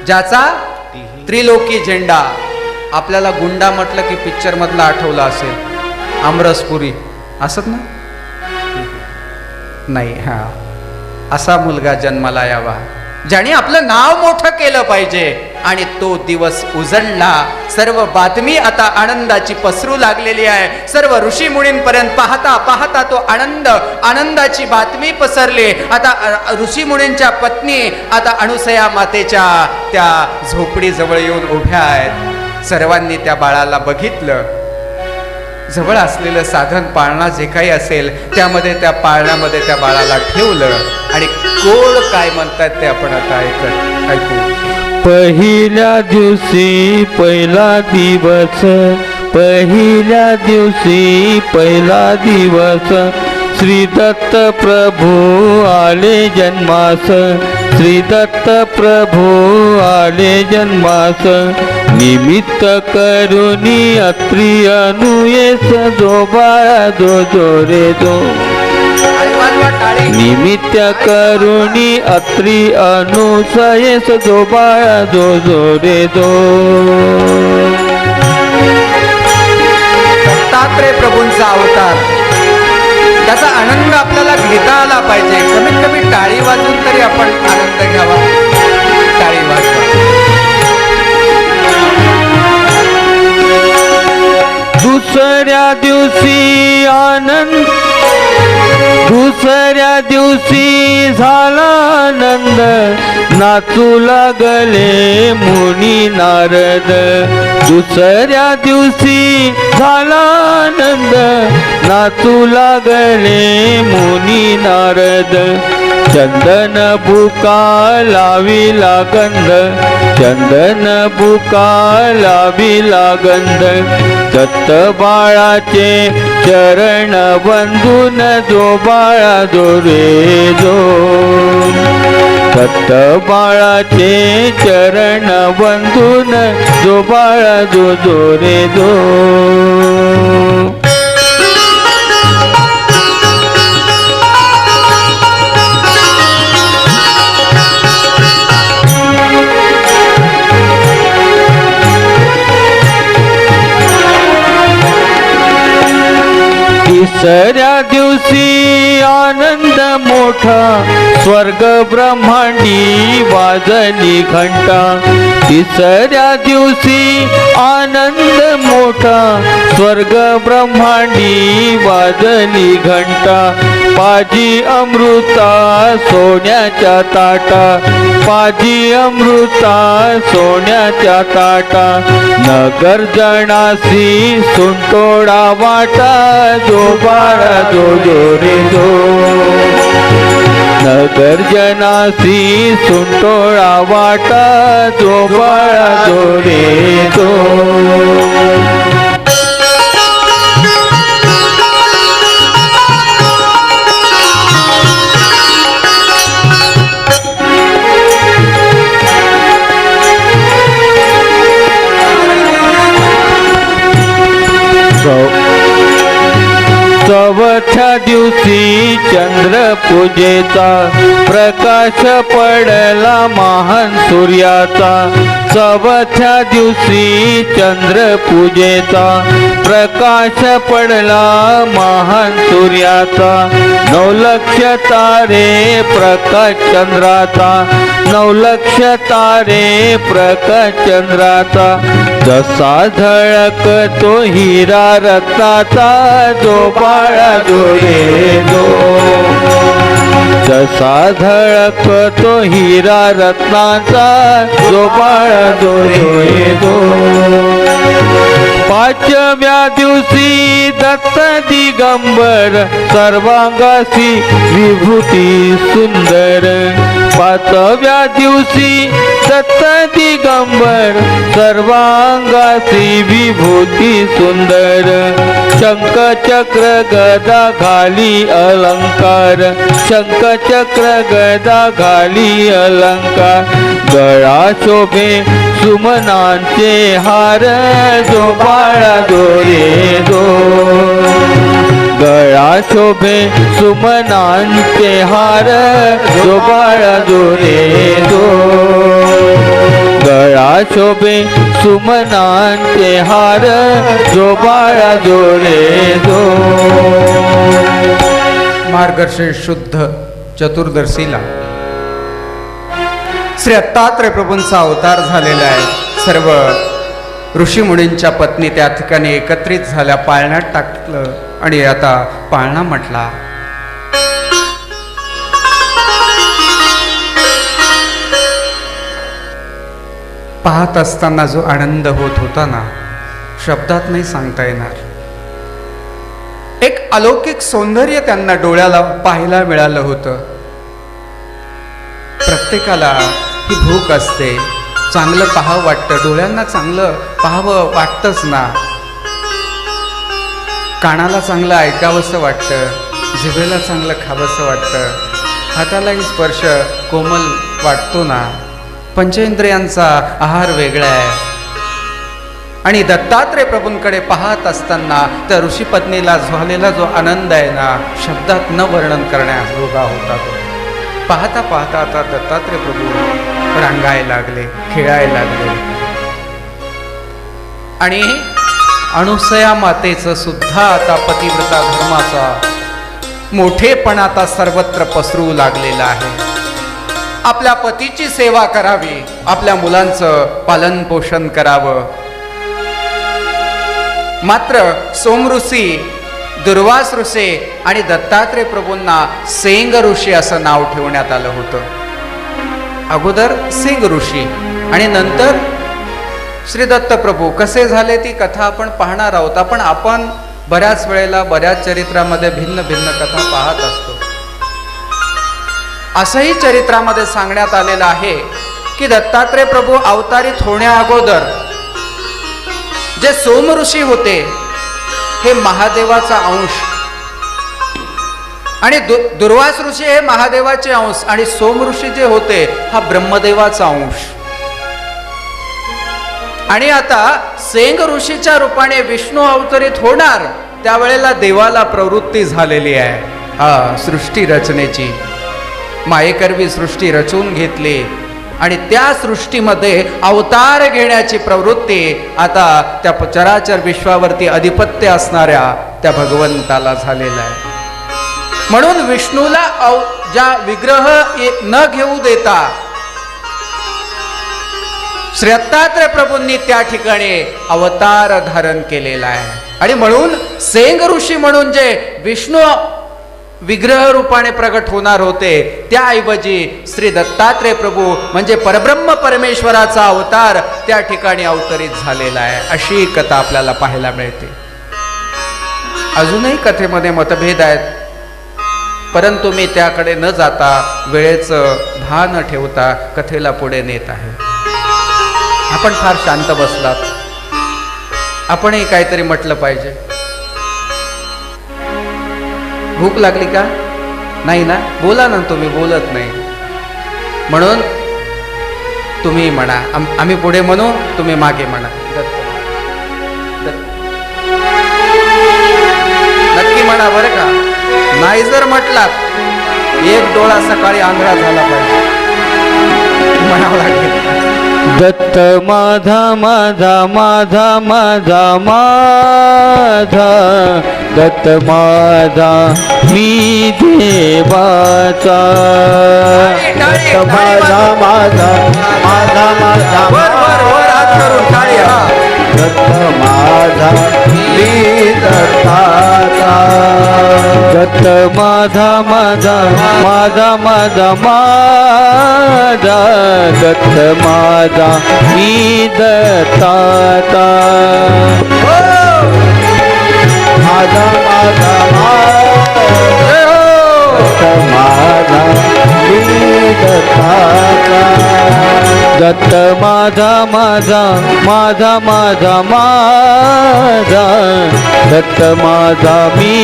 ज्याचा त्रिलोकी झेंडा. आपल्याला गुंडा म्हटलं की पिक्चर मधला आठवला असेल, आमरसपुरी, असत ना? नाही, असा मुलगा जन्माला यावा ज्याने आपलं नाव मोठं केलं पाहिजे. आणि तो दिवस उजळला. सर्व बातमी आता आनंदाची पसरू लागलेली आहे. सर्व ऋषी मुनींपर्यंत पाहता पाहता तो आनंदाची बातमी पसरली. आता ऋषी मुनींच्या पत्नी आता अनुसया मातेच्या त्या झोपडीजवळ येऊन उभ्या आहेत. सर्वांनी त्या बाळाला बघितलं. जवळ असलेलं साधन पाळणा जे काही असेल त्यामध्ये त्या पाळण्यामध्ये त्या बाळाला ठेवलं आणि कोण काय म्हणतात ते आपण आता ऐकू. पहिल्या दिवशी पहिला दिवस, पहिल्या दिवशी पहिला दिवस, श्री दत्त प्रभू आले जन्मास, श्री दत्त प्रभू आले जन्मास. निमित्त करुणी अत्री अनुयेस जो बाळा जो रे जो. निमित्त करुणी अत्री अनुसयेस जो बाळा जो रे जो. दत्तात्रय प्रभूंचा अवतार, त्याचा आनंद आपल्याला घेता आला पाहिजे. कमीत कमी टाळी वाजून तरी आपण आनंद घ्यावा. टाळी वाजवा. दुसऱ्या दिवशी आनंद, दुसऱ्या दिवशी झाला आनंद, नाचू लागले मुनी नारद. दुसऱ्या दिवसी झाला आनंद, नाचू लागले मुनी नारद. चंदन बुका लाविला गंध, चंदन बुका लाविला गंध. दत्त बाळाचे चरण वंदून जो बाळा जो रे जो. दत्त बाळाचे चरण वंदून जो बाळा जो रे जो. तिसऱ्या दिवशी आनंद मोठा, स्वर्ग ब्रह्मांडी वाजली घंटा. तिसऱ्या दिवशी आनंद मोठा, स्वर्ग ब्रह्मांडी वाजली घंटा. पाजी अमृता सोन्याच्या ताटा, पाजी अमृता सोन्याच्या ताटा. नगर जणासी सुंटोडा वाटा जो बाळा जो रे जो. नगर जनासी सुंटोळा वाटा जो बाळा जो रे जो. चौथ्या दिवशी चंद्र पूजेचा, प्रकाश पडला महान सूर्याचा. चौथ्या दिवशी चंद्र पूजेचा, प्रकाश पडला महान सूर्याचा. 9 लक्ष तारे प्रकाश चंद्राचा, 9 लक्ष तारे प्रकाश चंद्राचा. जसा झळकतो हिरा रत्नाचा जो बाळा जो रे जो. जसा झळकतो हिरा रत्नाचा जो बाळा जो रे जो. पाचव्या दिवशी दत्त दिगंबर, सर्वांगासी विभूती सुंदर. पाचव्या दिवशी दत्त दिगंबर, सर्वांगासी विभूती सुंदर. शंख चक्र गदा घाली अलंकार, शंख चक्र गदा घाली अलंकार. गळा शोभे सुमनांचे हार जो बाळा जो रे जो. गळा शोभे सुमनांचे हार जो बाळा जो रे जो. गळा शोभे सुमनांचे हार जो बाळा जो रे जो. मार्गशीर्ष शुद्ध चतुर्दशीला श्री दत्तात्रय प्रभूंचा अवतार झालेला आहे. सर्व ऋषीमुनींच्या पत्नी त्या ठिकाणी एकत्रित झाल्या, पाळण्यात टाकलं आणि आता पाळणा म्हटला. पाहत असताना जो आनंद होत होता ना, शब्दात नाही सांगता येणार. एक अलौकिक सौंदर्य त्यांना डोळ्याला पाहायला मिळालं होतं. प्रत्येकाला ही भूक असते, चांगलं पाहावं वाटतं, डोळ्यांना चांगलं पाहावं वाटतंच ना, कानाला चांगलं ऐकावंसं वाटतं, जिभेला चांगलं खावंसं वाटतं, हातालाही स्पर्श कोमल वाटतो ना. पंचेंद्रियांचा आहार वेगळा आहे. आणि दत्तात्रय प्रभूंकडे पाहत असताना त्या ऋषीपत्नीला झालेला जो आनंद आहे ना, शब्दात न वर्णन करण्याजोगा होता तो. पाहता पाहता आता दत्तात्रय प्रभू रांगायला लागले, खेळायला लागले. आणि अनुसया मातेचं सुद्धा आता पतिव्रता धर्माचा मोठेपणा आता सर्वत्र पसरू लागलेला आहे. आपल्या पतीची सेवा करावी, आपल्या मुलांचं पालन पोषण करावं. मात्र सोमऋषी, दुर्वास ऋषी आणि दत्तात्रय प्रभूंना सेंग ऋषी असं नाव ठेवण्यात आलं होतं. अगोदर सेंग ऋषी आणि नंतर श्री दत्त प्रभू कसे झाले ती कथा आपण पाहणार आहोत. आपण बऱ्याच वेळेला बऱ्याच चरित्रामध्ये भिन्न भिन्न कथा पाहत असतो. असंही चरित्रामध्ये सांगण्यात आलेलं आहे की दत्तात्रय प्रभू अवतारित होण्या अगोदर जे सोम ऋषी होते हे महादेवाचा अंश आणि दुर्वास ऋषी हे महादेवाचे अंश आणि सोम ऋषी जे होते हा ब्रह्मदेवाचा अंश. आणि आता सेंग ऋषीच्या रूपाने विष्णू अवतरित होणार त्यावेळेला देवाला प्रवृत्ती झालेली आहे सृष्टी रचनेची. मायेकरवी सृष्टी रचून घेतली आणि त्या सृष्टीमध्ये अवतार घेण्याची प्रवृत्ती आता त्या चराचर विश्वावरती अधिपत्य असणाऱ्या त्या भगवंताला झालेला आहे. म्हणून विष्णूला ज्या विग्रह न घेऊ देता श्री दत्तात्रय प्रभूंनी त्या ठिकाणी अवतार धारण केलेला आहे. आणि म्हणून सेंग ऋषी म्हणून जे विष्णू विग्रह रूपाने प्रगट होणार होते त्याऐवजी श्री दत्तात्रय प्रभू म्हणजे परब्रह्म परमेश्वराचा अवतार त्या ठिकाणी अवतरित झालेला आहे, अशी कथा आपल्याला पाहायला मिळते. अजूनही कथेमध्ये मतभेद आहेत, परंतु मी त्याकडे न जाता वेळेचं भान ठेवता कथेला पुढे नेत आहे. आपण फार शांत बसलात, आपणही काहीतरी म्हटलं पाहिजे. भूक लागली का? नाही ना? बोला ना, तुम्ही बोलत नाही. म्हणून तुम्ही म्हणा, आम्ही पुढे म्हणू, तुम्ही मागे म्हणा. नक्की म्हणा बरं का. नाही जर म्हटलात एक डोळा सकाळी आंधळा झाला पाहिजे, म्हणावं लागेल. दत्त माझा माझा माझा माझा माझा दत्त माझा मी देवाचा. दत्त माझा माझा माझा माझा दत्त माझा मी दत्ताचा. दत्त माझा माझा माझा माझा माझा दत्त माझा मी दत्ताचा. माझा माझा माझा मी दत्ताचा. दत्त माझा माझा माझा माझा माझा दत्त माझा मी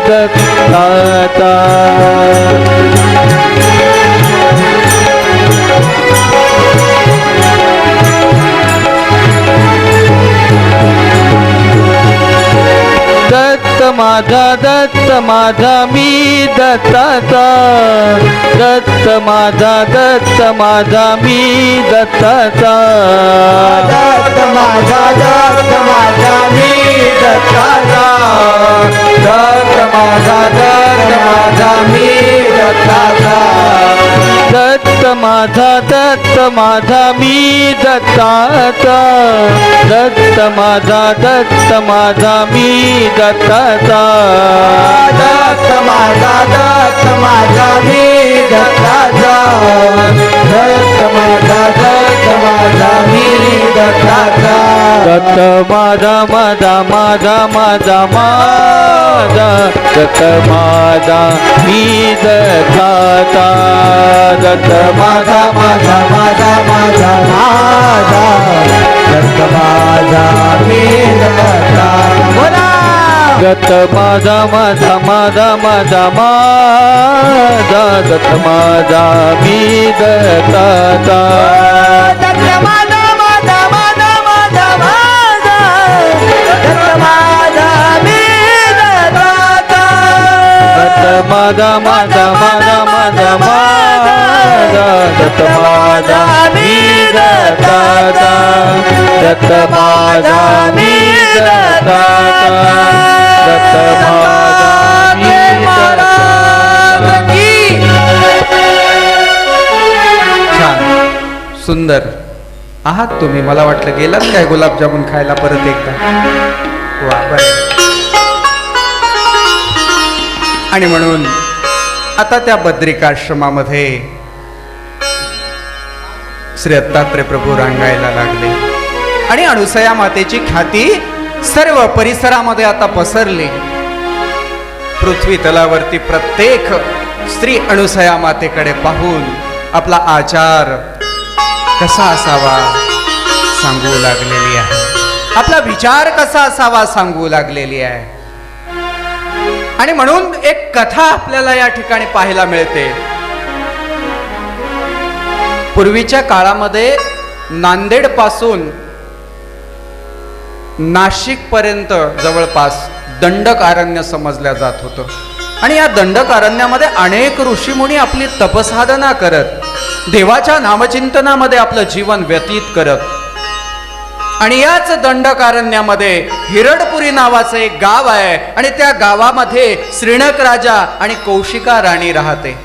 दत्ताचा. दत्त माझा मी दत्ताचा. दत्त माझा मी दत्ताचा. दत्त माझा मी दत्ताचा. दत्त माझा मी दत्ताचा. दत्त दत्त माझा मी दत्ताचा दत्त माझा मी दत्ताचा दत्त माझा मी दत्ताचा दत्त माझा मी दत्ताचा दत्त माझा दत्त माझा मी दत्ताचा दत्त माझा दत्त माझा मी दत्ताचा बोला दत्त माझा दत्त माझा मी दत्ताचा दत्त माझा दत्त माझा मी दत्ताचा दत्त माझा दत्त माझा मी दत्ताचा दत्त माझा मी दत्ताचा दत्त माझा मी छान सुंदर आहात तुम्ही. मला वाटलं गेलात काय गुलाबजामुन खायला परत एकदा. वा बरं. आणि म्हणून आता त्या बद्रिकाश्रमामध्ये श्री दत्तात्रय प्रभू रांगायला लागले आणि अनुसया मातेची ख्याती सर्व परिसरामध्ये आता पसरली. पृथ्वी तलावरती प्रत्येक स्त्री अनुसया मातेकडे पाहून आपला आचार कसा असावा सांगू लागलेली आहे, आपला विचार कसा असावा सांगू लागलेली आहे. आणि म्हणून एक कथा आपल्याला या ठिकाणी पाहायला मिळते. पूर्वीच्या काळामध्ये नांदेड पासून नाशिक पर्यंत जवळपास दंडकारण्य समजल्या जात होतं. आणि या दंडकारण्यामध्ये अनेक ऋषीमुनी आपली तपसाधना करत देवाच्या नामचिंतनामध्ये आपलं जीवन व्यतीत करत. आणि याच दंडकारण्यामध्ये हिरडपुरी नावाचं एक गाव आहे आणि त्या गावामध्ये श्रीणक राजा आणि कौशिका राणी राहते.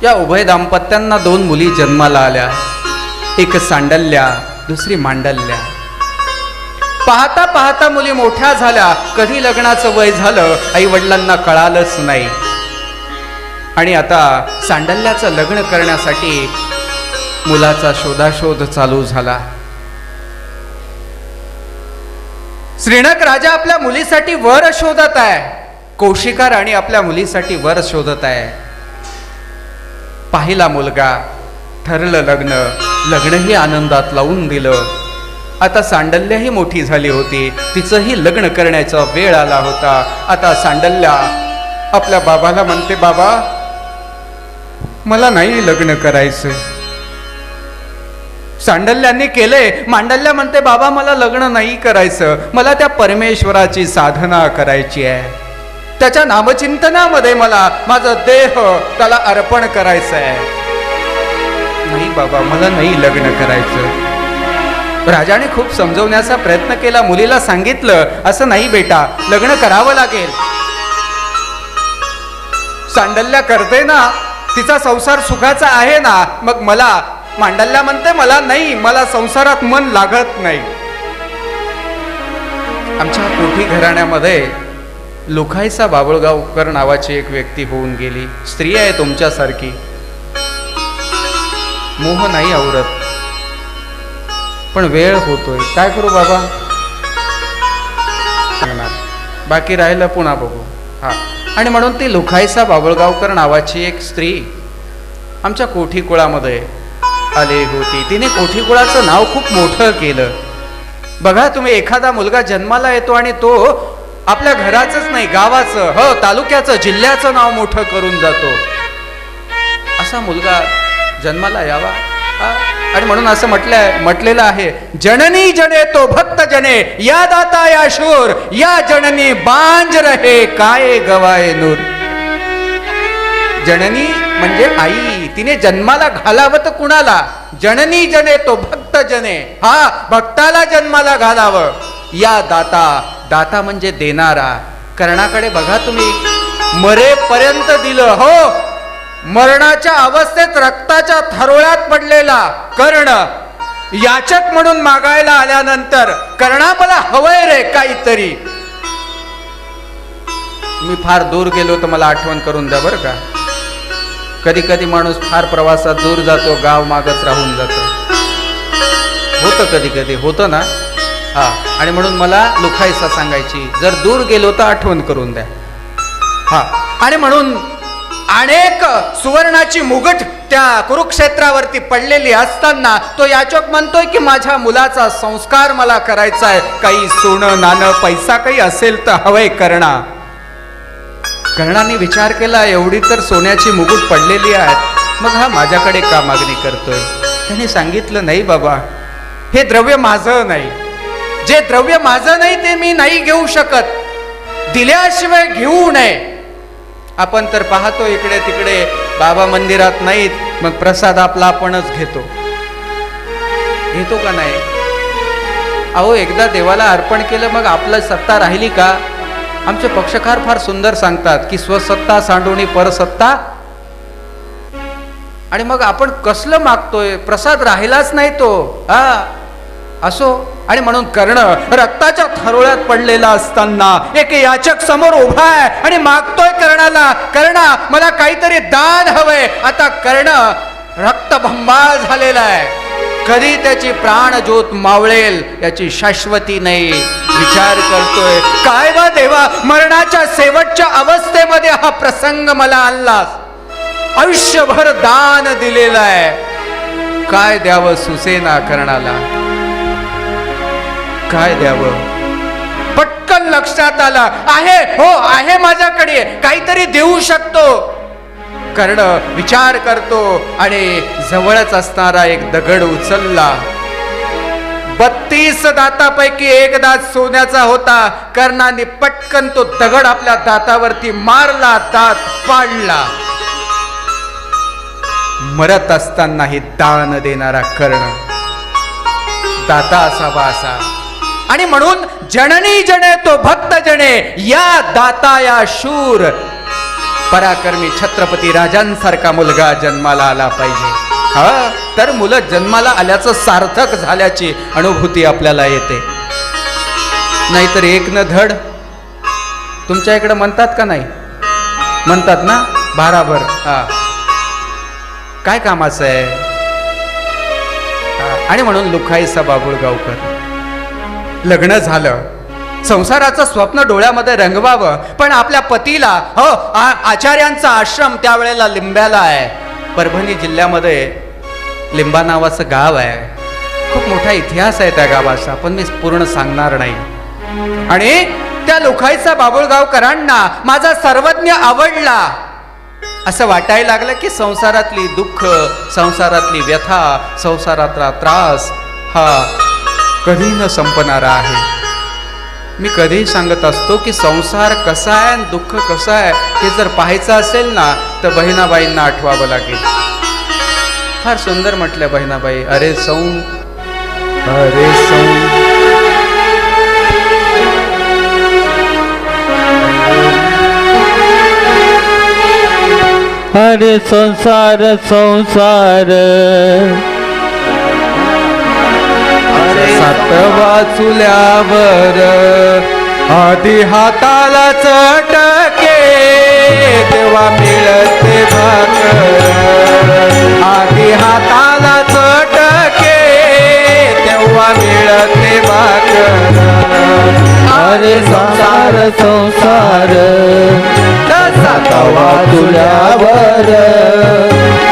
या उभय दाम्पत्यांना 2 मुली जन्माला आल्या, एक सांडल्या दुसरी मांडल्या. पाहता पाहता मुली मोठ्या झाल्या. कधी लग्नाचं वय झालं आई वडिलांना कळालंच नाही. आणि आता सांडल्याचं लग्न करण्यासाठी मुलाचा शोधाशोध चालू झाला. श्रीणक राजा आपल्या मुलीसाठी वर शोधत आहे, कौशिका राणी आपल्या मुलीसाठी वर शोधत आहे. पाहिला मुलगा, ठरलं लग्नही आनंदात लावून दिलं. आता सांडल्याही मोठी झाली होती, तिचंही लग्न करण्याचा वेळ आला होता. आता सांडल्या आपल्या बाबाला म्हणते, बाबा मला नाही लग्न करायचं. सांडल्यांनी केले. मांडल्या म्हणते, बाबा मला लग्न नाही करायचं, मला त्या परमेश्वराची साधना करायची आहे, त्याच्या नामचिंतनामध्ये मला माझा देह त्याला अर्पण करायचं आहे. नाही बाबा मला नाही लग्न करायचं. राजाने खूप समजवण्याचा प्रयत्न केला. मुलीला सांगितलं, असं नाही बेटा, लग्न करावं लागेल. सांडल्या करते ना, तिचा संसार सुखाचा आहे ना, मग मला. मांडल्या म्हणते मला नाही, मला संसारात मन लागत नाही. आमच्या कोठी घराण्यामध्ये लोखायचा बाबुळगावकर नावाची एक व्यक्ती होऊन गेली. स्त्री आहे तुमच्यासारखी, मोह नाही आवरत, पण वेळ होतोय, काय करू बाबा. सांगणार, बाकी राहिलं पुन्हा बघू. हा. आणि म्हणून ती लोखायचा बाबुळगावकर नावाची एक स्त्री आमच्या कोठी कुळामध्ये आली होती. तिने कोठी कुळाचं नाव खूप मोठं केलं. बघा तुम्ही, एखादा मुलगा जन्माला येतो आणि तो आपल्या घराचंच नाही, गावाचं, हो तालुक्याचं, जिल्ह्याचं नाव मोठं करून जातो. असा मुलगा जन्माला यावा. आणि म्हणून असं म्हटलेलं आहे, जननी जने तो भक्त जने, या दाता या शूर, या जननी बांज रहे काय गवाये नूर. जननी म्हणजे आई, तिने जन्माला घालावं तर कुणाला. जननी जने तो भक्त जने, हा भक्ताला जन्माला घालावं. या दाता, दाता म्हणजे देणारा. कर्णाकडे बघा तुम्ही, मरेपर्यंत दिलं, हो मरणाच्या अवस्थेत रक्ताच्या थरोळ्यात पडलेला कर्ण याचक म्हणून मागायला आल्यानंतर, कर्णा मला हवंय रे काहीतरी, मी फार दूर गेलो तर मला आठवण करून द्या बरं का. कधी कधी माणूस फार प्रवासात दूर जातो, गाव मागच राहून जातो, होतं कधी कधी होतं ना. हा, आणि म्हणून मला लुखायसा सांगायची, जर दूर गेलो तर आठवण करून द्या. हा, आणि म्हणून अनेक सुवर्णाची मुगट त्या कुरुक्षेत्रावरती पडलेली असताना तो याचक म्हणतोय की माझ्या मुलाचा संस्कार मला करायचा आहे, काही सोनं नाणं पैसा काही असेल तर हवंय कर्णा. कर्णाने विचार केला, एवढी तर सोन्याची मुकुट पडलेली आहेत, मग हा माझ्याकडे का मागणी करतोय. त्याने सांगितलं, नाही बाबा, हे द्रव्य माझं नाही, जे द्रव्य माझं नाही ते मी नाही घेऊ शकत, दिल्याशिवाय घेऊ नये. आपण तर पाहतो इकडे तिकडे बाबा मंदिरात नाहीत, मग प्रसाद आपला आपणच घेतो का नाही. अहो, एकदा देवाला अर्पण केलं मग आपलं सत्ता राहिली का. आमचे पक्षकार फार सुंदर सांगतात की स्वसत्ता सांडोणी परसत्ता, आणि मग आपण कसलं मागतोय, प्रसाद राहिलाच नाही तो. हा, असो. आणि म्हणून कर्ण रक्ताच्या थरोळ्यात पडलेला असताना एक याचक समोर उभा आहे आणि मागतोय कर्णाला, कर्णा मला काहीतरी दान हवंय. आता कर्ण रक्तभंबाळ झालेला आहे, कधी त्याची प्राण ज्योत मावळेल याची शाश्वती नाही. विचार करतोय, काय वा देवा, मरणाच्या शेवटच्या अवस्थेमध्ये हा प्रसंग मला आणलास, आयुष्यभर दान दिलेलं आहे, काय द्यावं सुसेना कर्णाला, काय द्यावं. पटकन लक्षात आला, आहे, हो आहे माझ्याकडे, काहीतरी देऊ शकतो. कर्ण विचार करतो आणि जवळच असणारा एक दगड उचलला. 32 दातापैकी एक दात सोन्याचा होता. कर्णाने पटकन तो दगड आपल्या दातावरती मारला, दात पाडला. मरत असतानाही दान देणारा कर्ण, दाता असावा असा. आणि म्हणून जननी जने तो भक्त जने, या दाता या शूर पराक्रमी छत्रपती राजांसारखा मुलगा जन्माला आला पाहिजे. हा, तर मुलं जन्माला आल्याचं सार्थक झाल्याची अनुभूती आपल्याला येते. नाहीतर एक न धड. तुमच्या इकडे म्हणतात का नाही, म्हणतात ना, भाराभर. हा, काय कामाचं आहे. आणि म्हणून लुखाईसा बाबुळगावकर, लग्न झालं, संसाराचं स्वप्न डोळ्यामध्ये रंगवावं, पण आपल्या पतीला, हो, आचार्यांचा आश्रम त्यावेळेला लिंब्याला आहे. परभणी जिल्ह्यामध्ये लिंबा नावाचं गाव आहे, खूप मोठा इतिहास आहे त्या गावाचा, पण मी पूर्ण सांगणार नाही. आणि त्या लुखाईचा बाबुळगावकरांना माझा सर्वज्ञ आवडला. असं वाटायला लागलं की संसारातली दुःख, संसारातली व्यथा, संसारातला त्रास हा कधी न संपणारा आहे. मी कधीही सांगत असतो की संसार कसा आहे आणि दुःख कसं आहे हे जर पाहायचं असेल ना तर बहिणाबाईंना आठवावं लागेल. फार सुंदर म्हटलं बहिणाबाई, अरे सौ अरे सौ. अरे संसार संसार, सातवा चुल्यावर आधी हाताला चटके तेव्हा मिळते भाकर, आधी हाताला चटके तेव्हा मिळते भाकर. अरे संसार संसार, सातवा चुल्यावर,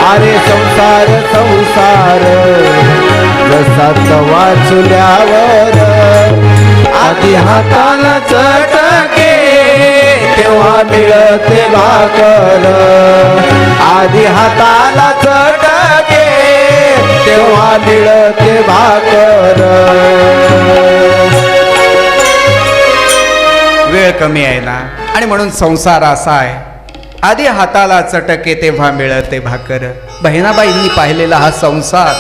अरे संसार संसार, सातवा चुल्यावर आधी हाताला चटके तेव्हा मिळते भाकर, आधी हाताला चटके तेव्हा मिळते भाकर. वेळ कमी आहे ना, आणि म्हणून संसार असा आहे, आधी हाताला चटके तेव्हा मिळते भाकर. बहिणाबाईंनी पाहिलेला हा संसार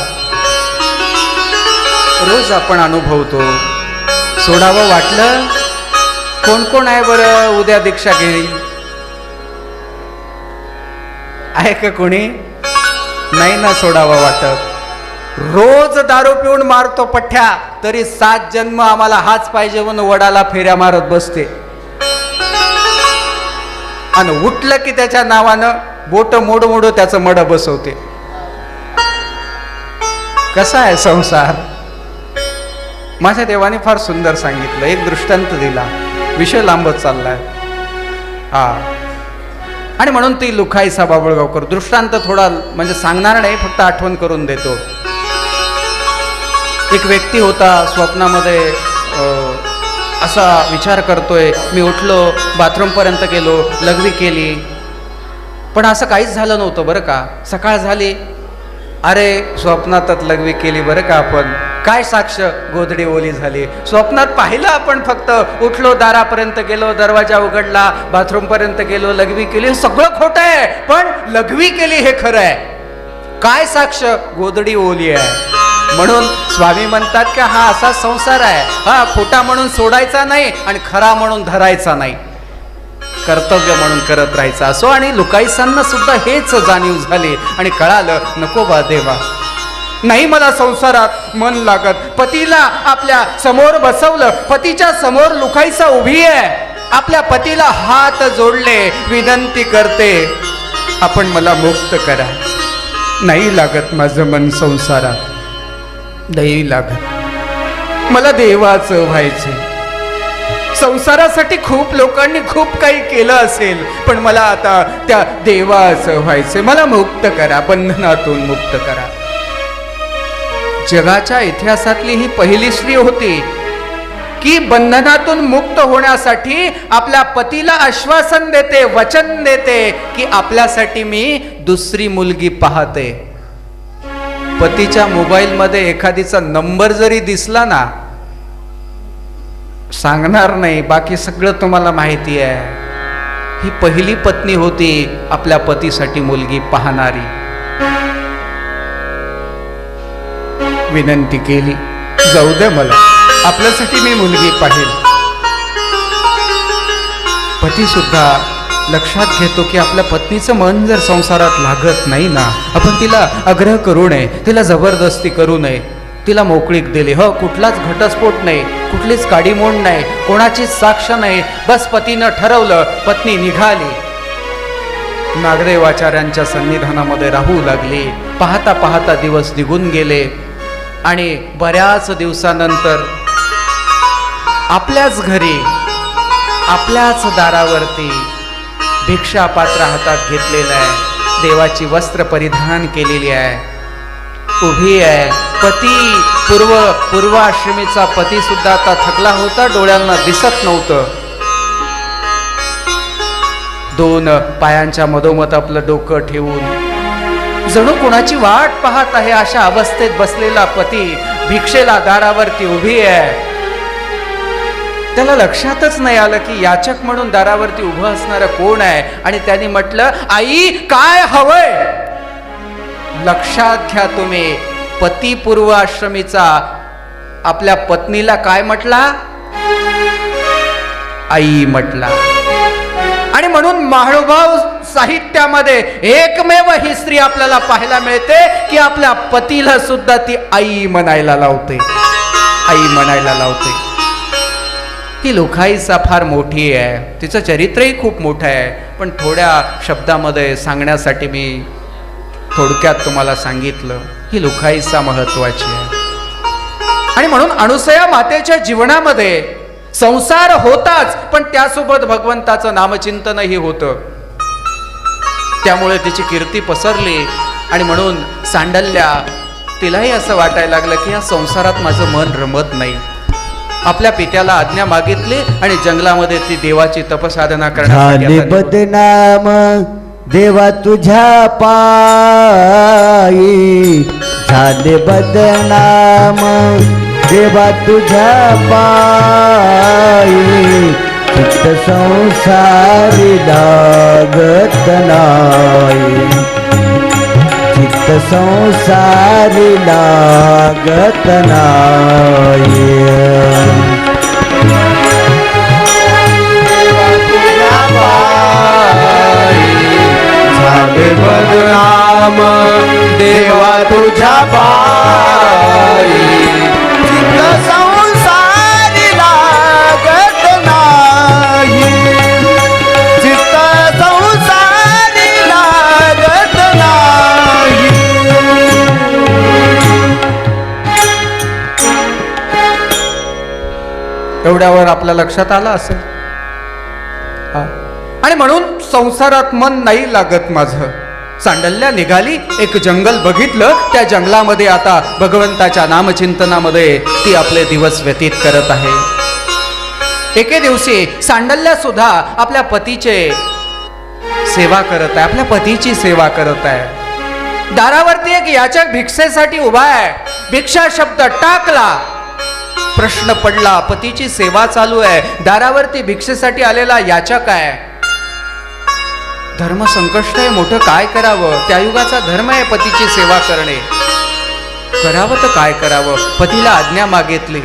रोज आपण अनुभवतो. सोडावं वाटलं. कोण कोण आहे बरं उद्या दीक्षा घेईल? आहे का कोणी? नाही ना सोडावं वाटत. रोज दारू पिऊन मारतो पठ्ठ्या, तरी 7 जन्म आम्हाला हाच पाहिजे म्हणून वडाला फेऱ्या मारत बसते. आणि उठलं की त्याच्या नावानं बोट मोड मोड त्याचं मड बसवते. कसा आहे संसार? माझ्या देवाने फार सुंदर सांगितलं, एक दृष्टांत दिला, विषय लांबत चाललाय. हा, आणि म्हणून ती लुखाईसा बाबळगावकर दृष्टांत थोडा म्हणजे सांगणार नाही, फक्त आठवण करून देतो. एक व्यक्ती होता, स्वप्नामध्ये असा विचार करतोय, मी उठलो, बाथरूमपर्यंत गेलो, लघवी केली, पण असं काहीच झालं नव्हतं बरं का. सकाळ झाली, अरे स्वप्नातच लघवी केली बरं का आपण, काय साक्ष, गोधडी ओली झाली. स्वप्नात पाहिलं आपण, फक्त उठलो, दारापर्यंत गेलो, दरवाजा उघडला, बाथरूमपर्यंत गेलो, लघवी केली, सगळं खोटं आहे, पण लघवी केली हे खरं आहे. काय साक्ष, गोधडी ओली आहे. म्हणून स्वामी म्हणतात की हा असा संसार आहे, हा खोटा म्हणून सोडायचा नाही आणि खरा म्हणून धरायचा नाही, कर्तव्य म्हणून करत राहायचं. असो, आणि लुकाईसांना सुद्धा हेच जाणीव झाली आणि कळालं, नको बा देवा, नाही मला संसारात मन लागत. पतीला आपल्या समोर बसवलं, पतीच्या समोर लुकाईसा उभी आहे, आपल्या पतीला हात जोडले, विनंती करते, आपण मला मुक्त करा. नाही लागत माझं मन संसारात, नाही लागत, मला देवाचं व्हायचे. संसारासाठी खूप लोकांनी खूप काही केलं असेल, पण मला आता त्या देवाचं व्हायचे, मला मुक्त करा, बंधनातून मुक्त करा. जगाच्या इतिहासातली ही पहिली स्त्री होती की बंधनातून मुक्त होण्यासाठी आपल्या पतीला आश्वासन देते, वचन देते की आपल्यासाठी मी दुसरी मुलगी पाहते. पतीच्या मोबाईलमध्ये एखादीचा नंबर जरी दिसला ना, सांगणार नाही, बाकी सगळं तुम्हाला माहिती आहे. ही पहिली पत्नी होती आपल्या पतीसाठी मुलगी पाहणारी. विनंती केली, जाऊ दे मला, आपल्यासाठी मी मुलगी पाहिल. पती सुद्धा लक्षात घेतो की आपल्या पत्नीचं मन जर संसारात लागत नाही ना, आपण तिला आग्रह करू नये, तिला जबरदस्ती करू नये, तिला मोकळीक दिली. हो, कुठलाच घटस्फोट नाही, कुठलीच काडीमोड नाही, कोणाचीच साक्ष नाही, बस पतीनं ठरवलं, पत्नी निघाली, नागदेवाचार्यांच्या सन्निधानामध्ये राहू लागली. पाहता पाहता दिवस निघून गेले आणि बऱ्याच दिवसानंतर आपल्याच घरी, आपल्याच दारावरती भिक्षा पात्र हातात घेतलेलं आहे, देवाची वस्त्र परिधान केलेली आहे, उभी आहे. पती पूर्वाश्रमीचा पती सुद्धा आता थकला होता, डोळ्यांना दिसत नव्हतं. 2 पायांच्या मधोमध आपलं डोकं ठेवून जणू कोणाची वाट पाहत आहे, अशा अवस्थेत बसलेला पती भिक्षेला दारावरती उभी आहे. त्याला लक्षातच नाही आलं की याचक म्हणून दारावरती उभं असणारं कोण आहे, आणि त्यांनी म्हटलं, आई काय हवंय? लक्षात घ्या तुम्ही, पती पूर्वाश्रमीचा आपल्या पत्नीला काय म्हटला? आई म्हटला. आणि म्हणून महानुभाव साहित्यामध्ये एकमेव ही स्त्री आपल्याला पाहायला मिळते की आपल्या पतीला सुद्धा ती आई म्हणायला लावते, आई म्हणायला लावते. ही लुखाईसा फार मोठी आहे, तिचं चरित्रही खूप मोठं आहे, पण थोड्या शब्दामध्ये सांगण्यासाठी मी थोडक्यात तुम्हाला सांगितलं. ही लुखाईसा महत्वाची आहे. आणि म्हणून अनुसया मातेच्या जीवनामध्ये संसार होताच, पण त्यासोबत भगवंताचं नामचिंतनही होतं. त्यामुळे तिची कीर्ती पसरली. आणि म्हणून सांडल्या तिलाही असं वाटायला लागलं की या संसारात माझं मन रमत नाही. आपल्या पित्याला आज्ञा मागितली आणि जंगलामध्ये ती देवाची तपसाधना करण्यासाठी बदनाम देवा तुझ्या पायी, झाले बदनाम देवा तुझ्या पायी, चित्त संसारी लागत नाही, चित्त संसारी लागत नाही. झाले बदनाम तुझ्या पायी चित्त संसारी लागत नाही चित्त संसारी लागत नाही एवढ्यावर आपल्या लक्षात आलं असेल आणि म्हणून संसारात मन नाही लागत माझं. सांडल्या निघाली, एक जंगल बघितलं, त्या जंगलामध्ये आता भगवंताच्या नामचिंतनामध्ये ती आपले दिवस व्यतीत करत आहे. एके दिवशी सांडल्या सुद्धा आपल्या पतीचे सेवा करत आहे, आपल्या पतीची सेवा करत आहे. दारावरती एक याचक भिक्षेसाठी उभा आहे. भिक्षा शब्द टाकला, प्रश्न पडला. पतीची सेवा चालू आहे, दारावरती भिक्षेसाठी आलेला याचक आहे. धर्म संकष्ट आहे मोठं, काय करावं? त्या युगाचा धर्म आहे पतीची सेवा करणे. करावं तर काय करावं? पतीला आज्ञा मागितली,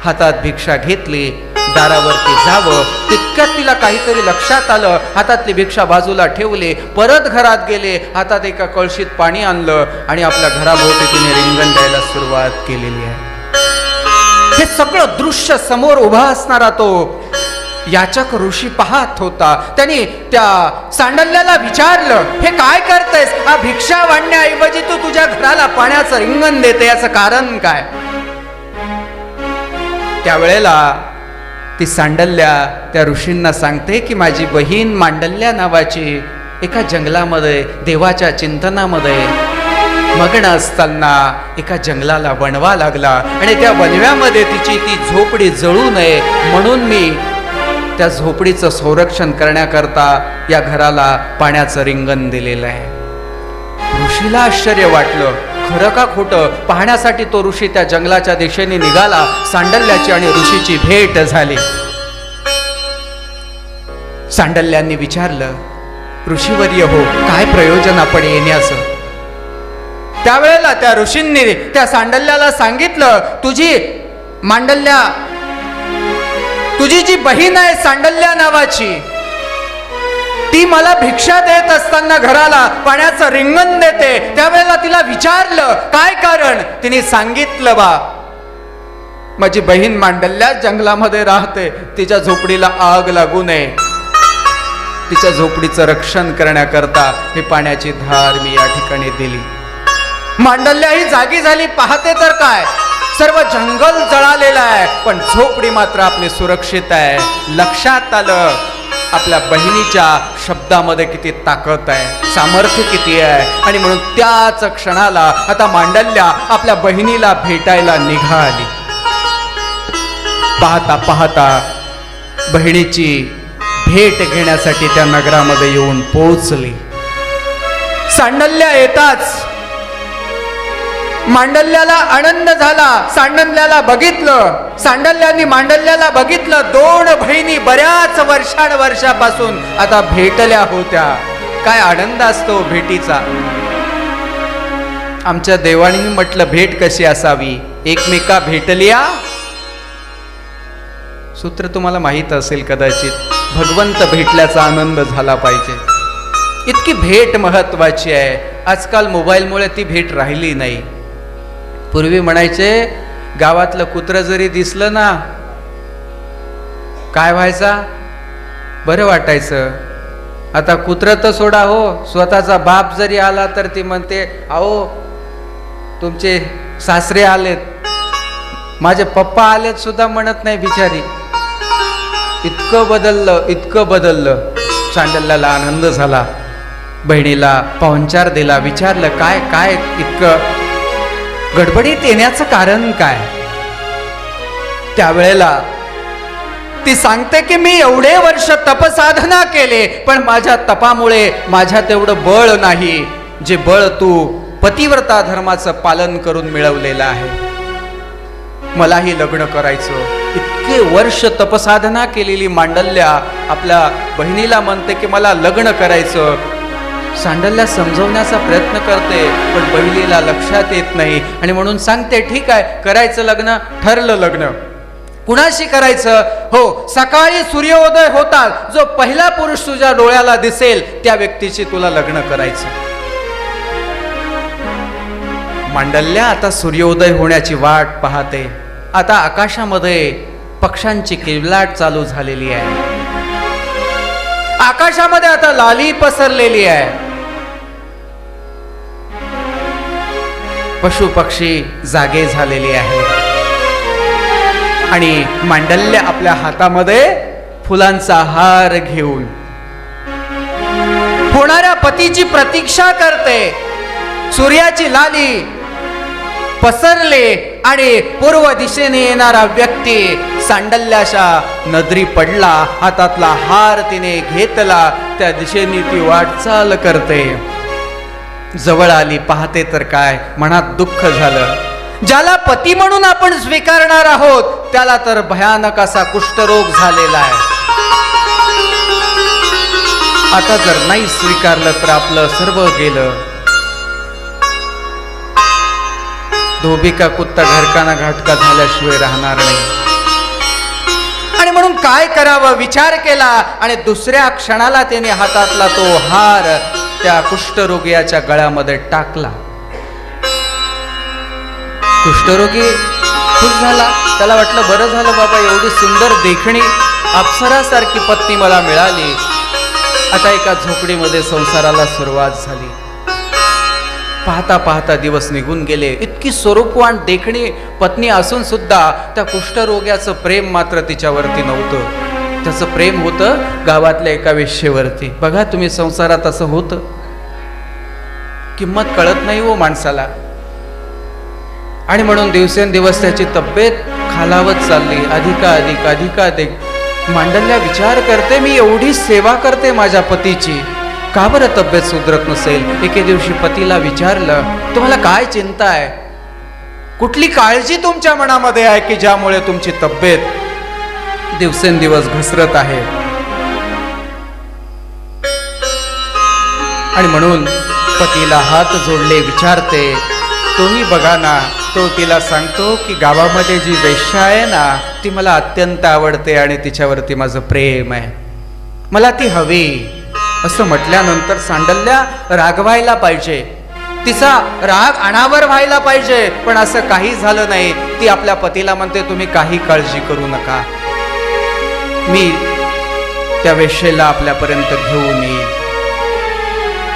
हातात भिक्षा घेतली, दारावरती जावं. तितक्यात तिला काहीतरी लक्षात आलं. हातातली भिक्षा बाजूला ठेवली, परत घरात गेले, हातात एका कळशीत पाणी आणलं आणि आपल्या घराभोवती तिने रिंगण द्यायला सुरुवात केलेली आहे. हे सगळं दृश्य समोर उभा असणारा तो याचक ऋषी पाहत होता. त्यांनी त्या सांडल्याला विचारलं, हे काय करतेस? हा भिक्षा वाढण्याऐवजी तू तुझ्या घराला पाण्याचं रिंगण देते, याचं कारण काय? त्यावेळेला ती सांडल्या त्या ऋषींना सांगते की माझी बहीण मांडल्या नावाची एका जंगलामध्ये देवाच्या चिंतनामध्ये मग्न असताना एका जंगलाला वणवा लागला आणि त्या वणव्यामध्ये तिची ती झोपडी जळू नये म्हणून मी त्या झोपडीचं संरक्षण करण्याकरता या घराला पाण्याचं रिंगण दिलेलं आहे. ऋषीला आश्चर्य वाटलं, खरं का खोटं पाहण्यासाठी तो ऋषी त्या जंगलाच्या दिशेने निघाला. सांडल्याची आणि ऋषीची भेट झाली. सांडल्यांनी विचारलं, ऋषीवर्य हो, काय प्रयोजन आपण येण्याचं? त्यावेळेला त्या ऋषींनी त्या सांडल्याला सांगितलं, तुझी जी बहीण आहे सांडल्या नावाची, ती मला भिक्षा देत असताना घराला पाण्याचं रिंगण देते. त्यावेळेला तिला विचारलं काय कारण? तिने सांगितलं, बा माझी बहीण मांडल्या जंगलामध्ये राहते, तिच्या झोपडीला आग लागू नये, तिच्या झोपडीचं रक्षण करण्याकरता ही पाण्याची धार मी या ठिकाणी दिली. मांडल्या ही जागी झाली, पाहते तर काय सर्व जंगल जळालेलं आहे, पण झोपडी मात्र आपली सुरक्षित आहे. लक्षात आलं आपल्या बहिणीच्या शब्दामध्ये किती ताकद आहे, सामर्थ्य किती आहे. आणि म्हणून त्याच क्षणाला आता मांडल्या आपल्या बहिणीला भेटायला निघाली. पाहता पाहता बहिणीची भेट घेण्यासाठी त्या नगरामध्ये येऊन पोहोचली. सांडल्या येताच मांडल्याला आनंद झाला. सांडल्याला बघितलं, सांडल्यांनी मांडल्याला बघितलं. दोन बहिणी बऱ्याच वर्षापासून आता भेटल्या होत्या. काय आनंद असतो भेटीचा. आमच्या देवानीही म्हटलं भेट कशी असावी, एकमेका भेटल्या. सूत्र तुम्हाला माहित असेल कदाचित, भगवंत भेटल्याचा आनंद झाला पाहिजे, इतकी भेट महत्वाची आहे. आजकाल मोबाईलमुळे ती भेट राहिली नाही. पूर्वी म्हणायचे गावातलं कुत्रं जरी दिसलं ना काय व्हायचा, बरं वाटायचं. आता कुत्रं तर सोडा हो, स्वतःचा बाप जरी आला तर ती म्हणते अहो तुमचे सासरे आलेत, माझे पप्पा आलेत सुद्धा म्हणत नाही बिचारी. इतकं बदललं. सांडल्याला आनंद झाला. बहिणीला पाहुणचार दिला, विचारलं काय इतकं गडबडीत येण्याचं कारण काय. त्यावेळेला ती सांगते की मी एवढे वर्ष तपसाधना केले, पण माझ्या तपामुळे माझ्यात एवढं बळ नाही जे बळ तू पतिव्रता धर्माचं पालन करून मिळवलेलं आहे. मलाही लग्न करायचं. इतके वर्ष तपसाधना केलेली मांडल्या आपल्या बहिणीला म्हणते की मला लग्न करायचं. सांडल्या समजवण्याचा प्रयत्न करते, पण बहिणीला लक्षात येत नाही आणि म्हणून सांगते ठीक आहे करायचं लग्न. ठरलं लग्न. कुणाशी करायचं? हो, सकाळी सूर्योदय होतात जो पहिला पुरुष तुझ्या डोळ्याला दिसेल त्या व्यक्तीशी तुला लग्न करायचं. मांडल्या आता सूर्योदय होण्याची वाट पाहते. आता आकाशामध्ये पक्ष्यांची किलबिलाट चालू झालेली आहे. आकाशामध्ये आता लाली पसरलेली आहे. पशु पक्षी जागे झालेले आहे आणि मांडल्य आपल्या हातामध्ये फुलांचा हार घेऊन होणाऱ्या पतीची प्रतीक्षा करते. सूर्याची लाली पसरले आणि पूर्व दिशेने येणारा व्यक्ती सांडल्याच्या नजरी पडला. हातातला हार तिने घेतला. त्या दिशेने ती वाटचाल करते. जवळ आली, पाहते तर काय, मनात दुःख झालं. ज्याला पती म्हणून आपण स्वीकारणार आहोत त्याला तर भयानक असा कुष्ठरोग झालेला आहे. आता जर नाही स्वीकारलं तर आपलं सर्व गेलं. धोबी का कुत्ता घरकाना घाटका झाल्याशिवाय राहणार नाही. आणि म्हणून काय करावं विचार केला आणि दुसऱ्या क्षणाला त्याने हातातला तो हार त्या कुष्ठरोगियाच्या गळ्यामध्ये टाकला. कुष्ठरोगी खुश झाला. त्याला वाटलं बरं झालं बाबा, एवढी सुंदर देखणी अप्सरासारखी पत्नी मला मिळाली. आता एका झोपडीमध्ये संसाराला सुरुवात झाली. पाहता पाहता दिवस निघून गेले. इतकी स्वरूपवान देखणी पत्नी असून सुद्धा त्या कुष्ठरोग्याचं प्रेम मात्र तिच्यावरती नव्हतं. त्याचं प्रेम होतं गावातल्या एका वेश्येवरती. बघा तुम्ही, संसारात असं होतं. किंमत कळत नाही हो माणसाला. आणि म्हणून दिवसेंदिवस त्याची तब्येत खालावत चालली. अधिकाधिक मांडल्या विचार करते, मी एवढी सेवा करते माझ्या पतीची, का बरं तब्येत सुधरत नसेल. एके दिवशी पतीला विचारलं, तुम्हाला काय चिंता आहे, कुठली काळजी तुमच्या मनामध्ये आहे की ज्यामुळे तुमची तब्येत दिवसेंदिवस घसरत आहे. आणि म्हणून पतीला हात जोडले विचारते, तुम्ही बघा ना. तो तिला सांगतो की गावामध्ये जी वेश्या आहे ना ती मला अत्यंत आवडते आणि तिच्यावरती माझं प्रेम आहे, मला ती हवी. असं म्हटल्यानंतर सांडल्या रागवायला पाहिजे, तिचा राग अनावर व्हायला पाहिजे, पण असं काही झालं नाही. ती आपल्या पतीला म्हणते, तुम्ही काही काळजी करू नका, मी त्या वेश्येला आपल्यापर्यंत घेऊन येईल.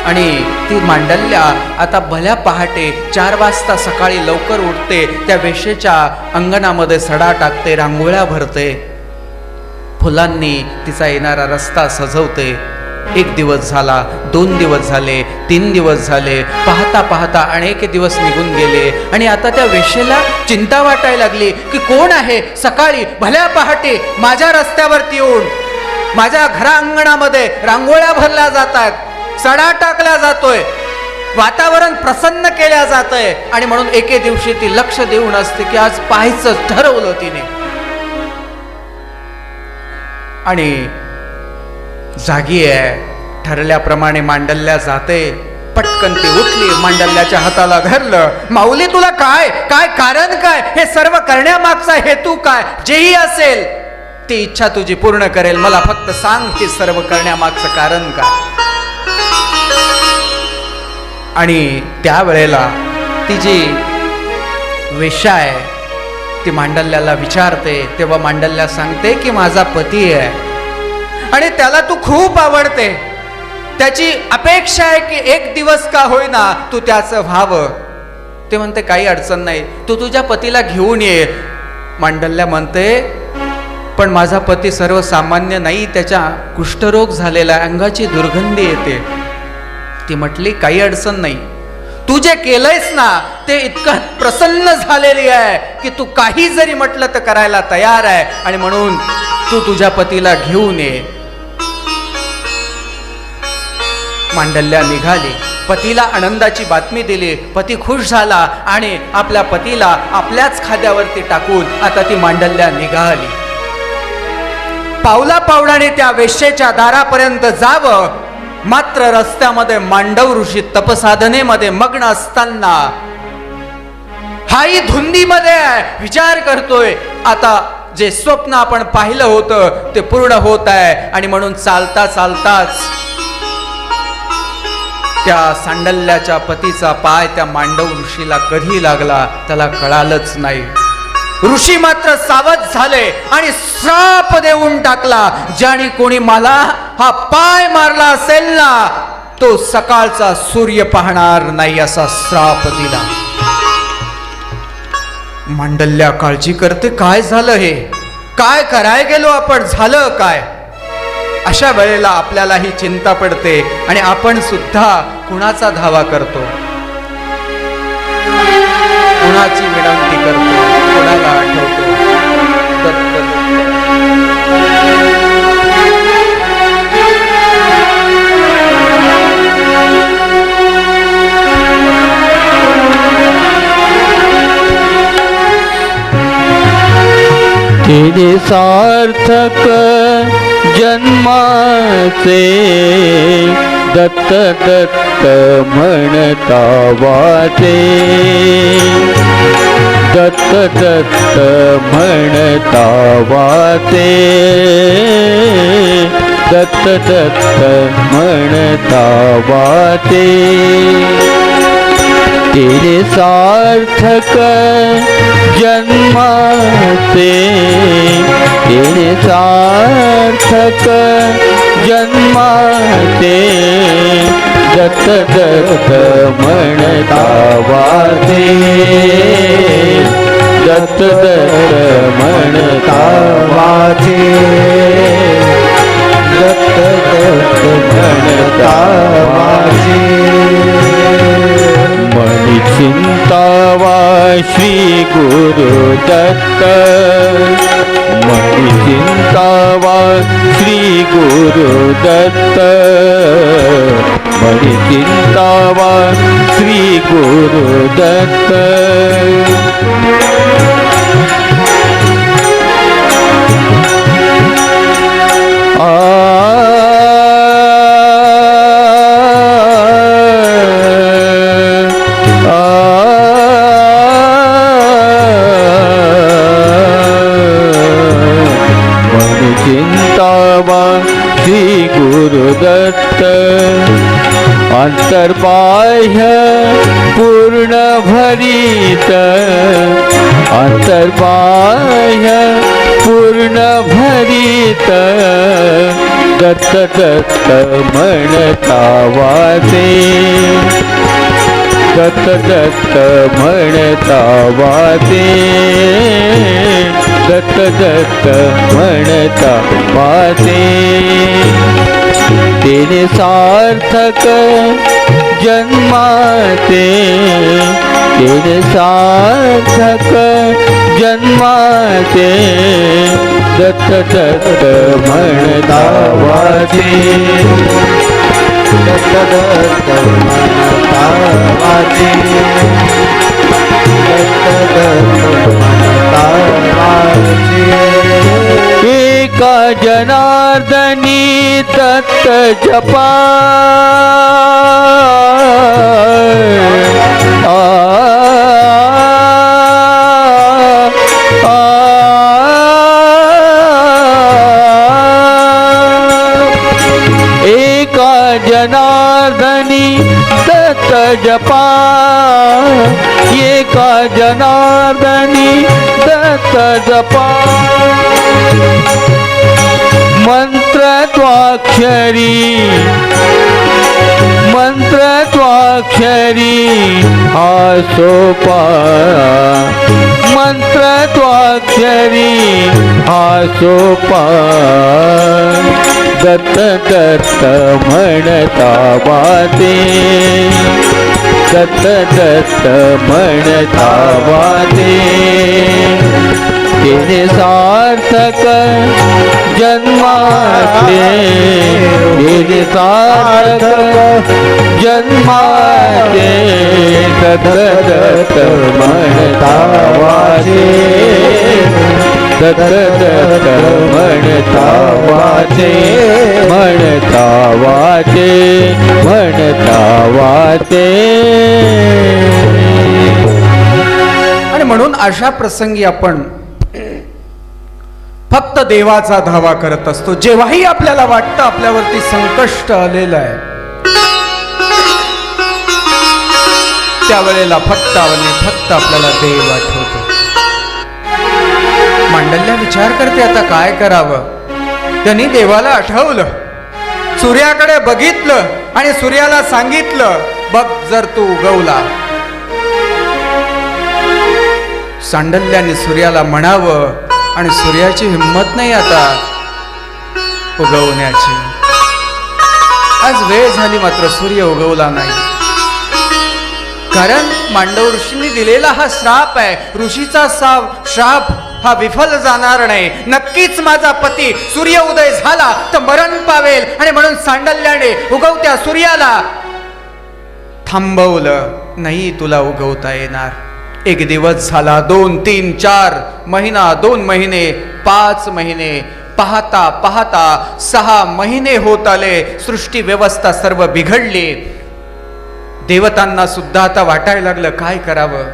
आणि ती मांडल्या आता भल्या पहाटे 4 वाजता सकाळी लवकर उठते. त्या वेश्येच्या अंगणामध्ये सडा टाकते, रांगोळ्या भरते, फुलांनी तिचा येणारा रस्ता सजवते. 1 दिवस झाला, 2 दिवस झाले, 3 दिवस झाले. पाहता पाहता अनेक दिवस निघून गेले. आणि आता त्या वेश्येला चिंता वाटायला लागली की कोण आहे सकाळी भल्या पहाटे माझ्या रस्त्यावरती येऊन माझ्या घरा अंगणामध्ये रांगोळ्या भरल्या जात आहेत, सडा टाकला जातोय, वातावरण प्रसन्न केल्या जातंय. आणि म्हणून एके दिवशी ती लक्ष देऊन असते की आज पाहायचं ठरवलं तिने. आणि जागी आहे, ठरल्याप्रमाणे मांडल्या जाते. पटकन ती उठली, मांडल्याच्या हाताला धरलं. माऊली, तुला काय काय कारण काय, हे सर्व करण्यामागचा हेतू काय, जेही असेल ती इच्छा तुझी पूर्ण करेल, मला फक्त सांग हे सर्व करण्यामागचं कारण काय. आणि त्यावेळेला ती जी वेश्या आहे ती मांडल्याला विचारते. तेव्हा मांडल्या सांगते की माझा पती आहे आणि त्याला तू खूप आवडते, त्याची अपेक्षा आहे की 1 दिवस का होईना तू त्याचं व्हावं. ते म्हणते काही अडचण नाही, तू तुझ्या पतीला घेऊन ये. मांडल्या म्हणते, पण माझा पती सर्वसामान्य नाही, त्याच्या कुष्ठरोग झालेला, अंगाची दुर्गंधी येते. ती म्हटली काही अडचण नाही, तू जे केलंयस ना ते इतकं प्रसन्न झालेली आहे की तू काही जरी म्हटलं तर करायला तयार आहे. आणि म्हणून तू तुझ्या पतीला घेऊन ये. मांडल्या निघाली, पतीला आनंदाची बातमी दिली. पती खुश झाला आणि आपल्या पतीला आपल्याच खाद्यावरती टाकून आता ती मांडल्या निघाली. पावला पावलाने त्या वेश्येच्या दारापर्यंत जावं, मात्र रस्त्यामध्ये मांडव ऋषी तपसाधनेमध्ये मग्न असताना हाही धुंदीमध्ये आहे, विचार करतोय आता जे स्वप्न आपण पाहिलं होतं ते पूर्ण होत आहे. आणि म्हणून चालता चालताच त्या सांडल्याच्या पतीचा पाय त्या मांडव ऋषीला कधी लागला त्याला कळालंच नाही. ऋषी मात्र सावध झाले आणि श्राप देऊन टाकला, ज्याने कोणी मला हा पाय मारला असेल ना तो सकाळचा सूर्य पाहणार नाही असा श्राप दिला. मांडल्या काळजी करते, काय झालं हे, काय कराय गेलो आपण, झालं काय. अशा वेळेला आपल्याला ही चिंता पडते आणि आपण सुद्धा कुणाचा धावा करतो, कुणाची विनंती करतो, कोणाला आठवतो. दत्त तेरे सार्थक जन्माचे दत्त दत्त म्हणता वाटे, दत्त दत्त म्हणता वाटे, दत्त दत्त म्हणता वाटे. तेरे सार्थक जन्माचे, तेरे सार्थक जन्माचे दत्त दत्त म्हणता वाटे, दत्त दत्त म्हणता वाटे, दत्त दत्त म्हणता वाटे. मणि चिंतावा श्री गुरु दत्त, मणि चिंतावा श्री गुरु दत्त, मणि चिंतावा श्री गुरु दत्त. श्री गुरुदत्त अंतर्बाह्य पूर्ण भरित, अंतर्बाह्य पूर्ण भरित दत्त दत्त म्हणता वाटे, दत्त दत्त म्हणता वाटे, दत्त दत्त म्हणता वाटे. तेरे सार्थक जन्माचे, तेरे सार्थक जन्माचे दत्त दत्त म्हणता वाटे, दत्त दत्त म्हणता वाटे, दत्त दत्त म्हणता वाटे. एका जनार्दनी दत्त जपा, एका जनार्दनी दत्त जपा, एका जनार्दनी दत्त जपा. मंत्र त्वाक्षरी, मंत्र त्वाक्षरी हा सोपा, मंत्र त्वाक्षरी हा सोपा. दत्त दत्त म्हणता वाटे, दत्त दत्त म्हणता वाटे. तेरे सार्थक जन्माचे, तेरे सार्थक जन्माचे दत्त दत्त म्हणता वाटे, दत्त दत्त म्हणता वाटे, म्हणता वाटे, म्हणता वाटे. आणि म्हणून अशा प्रसंगी आपण फक्त देवाचा धावा करत असतो. जेव्हाही आपल्याला वाटतं आपल्यावरती संकष्ट आलेलं आहे, त्यावेळेला फक्त आपल्याला देव आठवतो. मांडल्या विचार करते आता काय करावं. त्यांनी देवाला आठवलं, सूर्याकडे बघितलं आणि सूर्याला सांगितलं, बघ जर तू उगवला. सांडल्याने सूर्याला म्हणावं आणि सूर्याची हिंमत नाही आता उगवण्याची. आज वेळ झाली मात्र सूर्य उगवला नाही. कारण मांडव ऋषींनी दिलेला हा श्राप आहे. ऋषीचा श्राप हा विफल जाणार नाही. नक्कीच माझा पती सूर्य उदय झाला तर मरण पावेल आणि म्हणून सांडल्याने उगवत्या सूर्याला थांबवलं. नाही तुला उगवता येणार. एक दिवस झाला, 2, 3, 4 महिना, 2 महिने, 5 महिने, पाहता पाहता 6 महिने होत आले. सृष्टी व्यवस्था सर्व बिघडली. देवतांना सुद्धा आता वाटायला लागलं काय करावं.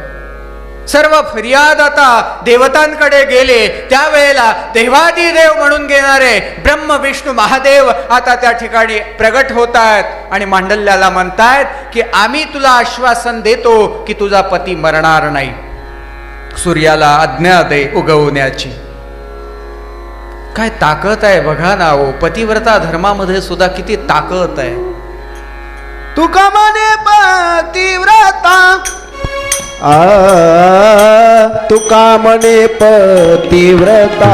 सर्व फरियाद आता देवतांकडे गेले. त्यावेळेला देवादिदेव म्हणून घेणारे ब्रह्म विष्णू महादेव आता त्या ठिकाणी प्रगट होत आहेत आणि मांडल्याला म्हणतायत की आम्ही तुला आश्वासन देतो की तुझा पती मरणार नाही. सूर्याला आज्ञा दे उगवण्याची. काय ताकद आहे बघा ना हो. पतिव्रता धर्मामध्ये सुद्धा किती ताकद आहे. तुका म्हणे पतिव्रता, तुका म्हणे पतिव्रता,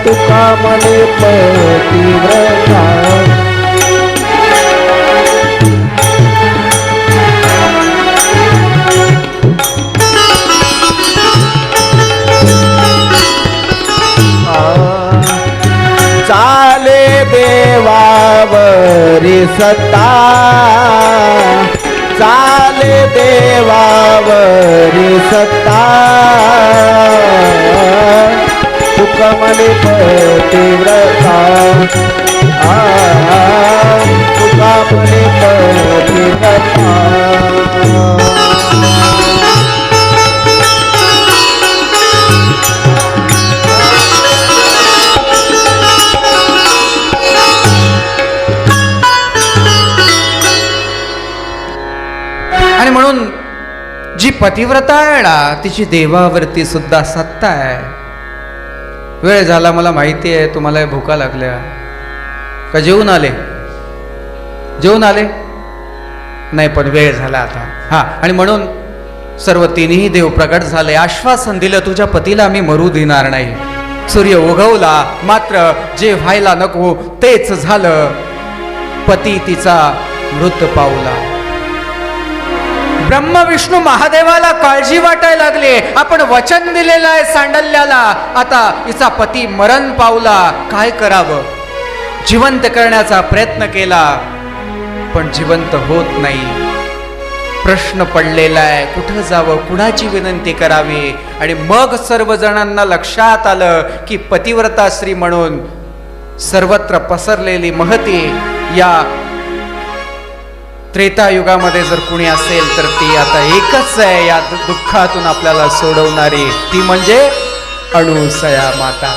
तुका म्हणे पतिव्रता. चाले देवावरी सत्ता, चाले देवावरी सत्ता. तुका म्हणे पतिव्रता, तुका म्हणे पतिव्रता. आणि म्हणून जी पतिव्रता आहे ना तिची देवावरती सुद्धा सत्ता आहे. वेळ झाला, मला माहिती आहे तुम्हाला भुका लागल्या का. जेवून आले नाही पण वेळ झाला आता. हा, आणि म्हणून सर्व तिन्ही देव प्रगट झाले. आश्वासन दिलं तुझ्या पतीला आम्ही मरू देणार नाही. सूर्य उगवला मात्र जे व्हायला नको तेच झालं. पती तिचा मृत पावला. ब्रह्म विष्णू महादेवाला काळजी वाटायला लागली. आपण वचन दिलेलं आहे सांडल्याला, आता हिचा पती मरण पावला, काय करावं. जिवंत करण्याचा प्रयत्न केला पण जिवंत होत नाही. प्रश्न पडलेला आहे, कुठं जावं, कुणाची विनंती करावी. आणि मग सर्वजणांना लक्षात आलं की पतिव्रता स्त्री म्हणून सर्वत्र पसरलेली महती या त्रेतायुगामध्ये जर कुणी असेल तर ती आता एकच आहे या दुःखातून आपल्याला सोडवणारी. ती म्हणजे अणुसया माता.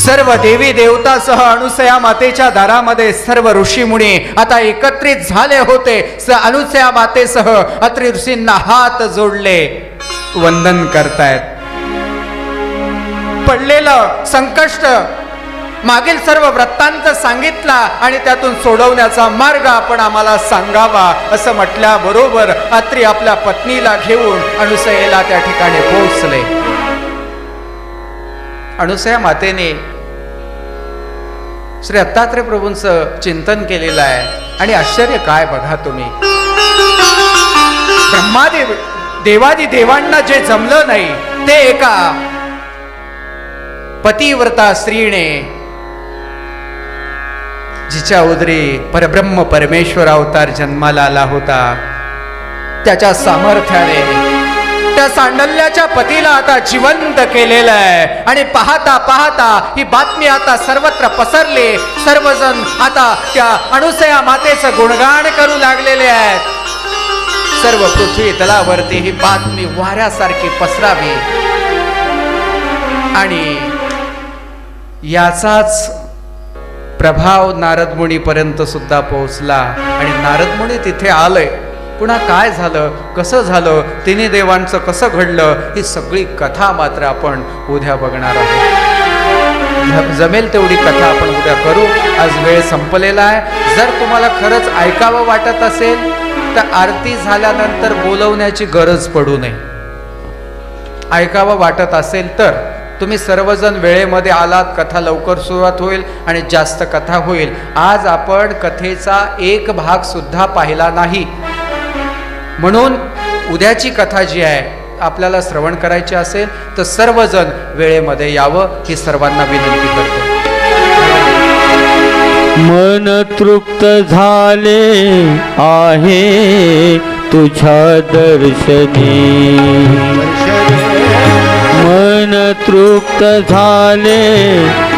सर्व देवी देवतासह अणुसया मातेच्या दारामध्ये सर्व ऋषीमुनी आता एकत्रित झाले होते. अणुसया मातेसह अत्रि ऋषींना हात जोडले वंदन करतायत. पडलेलं संकष्ट मागील सर्व वृत्तांत सांगितला आणि त्यातून सोडवण्याचा मार्ग आपण आम्हाला सांगावा असं म्हटल्याबरोबर अत्रि आपल्या पत्नीला घेऊन अणुसयेला त्या ठिकाणी पोहोचले. अणुसया मातेने श्री दत्तात्रय प्रभूंचं चिंतन केलेलं आहे. आणि आश्चर्य काय बघा तुम्ही, ब्रह्मादेव देवादी देवांना जे जमलं नाही ते एका पतिव्रता स्त्रीने, जिच्या उदरी परब्रह्म परमेश्वर अवतार जन्माला आला होता, त्याच्या सामर्थ्याने त्या सांडल्याच्या पतीला आता जिवंत केलेलं आहे. आणि पाहता पाहता ही बातमी आता सर्वत्र पसरली. सर्वजण आता त्या अणुसया मातेचं गुणगान करू लागलेले आहेत. सर्व पृथ्वी तलावरती ही बातमी वाऱ्यासारखी पसरावी आणि याचाच प्रभाव नारद मुनीपर्यंत सुद्धा पोहोचला आणि नारद मुनी तिथे आलंय. पुन्हा काय झालं, कसं झालं, तिन्ही देवांचं कसं घडलं, ही सगळी कथा मात्र आपण उद्या बघणार आहोत. जमेल तेवढी कथा आपण उद्या करू. आज वेळ संपलेला आहे. जर तुम्हाला खरंच ऐकावं वाटत असेल तर आरती झाल्यानंतर बोलवण्याची गरज पडू नये. ऐकावं वाटत असेल तर तुम्ही सर्वजण वेळेमध्ये आलात, कथा लवकर सुरुवात होईल आणि जास्त कथा होईल. आज आपण कथेचा एक भाग सुद्धा पाहिला नाही, म्हणून उद्याची कथा जी आहे आपल्याला श्रवण करायची असेल तर सर्वजण वेळेमध्ये यावं ही सर्वांना विनंती करतो. मन तृप्त झाले आहे तुझ्या दर्शनी, मन तृप्त झाले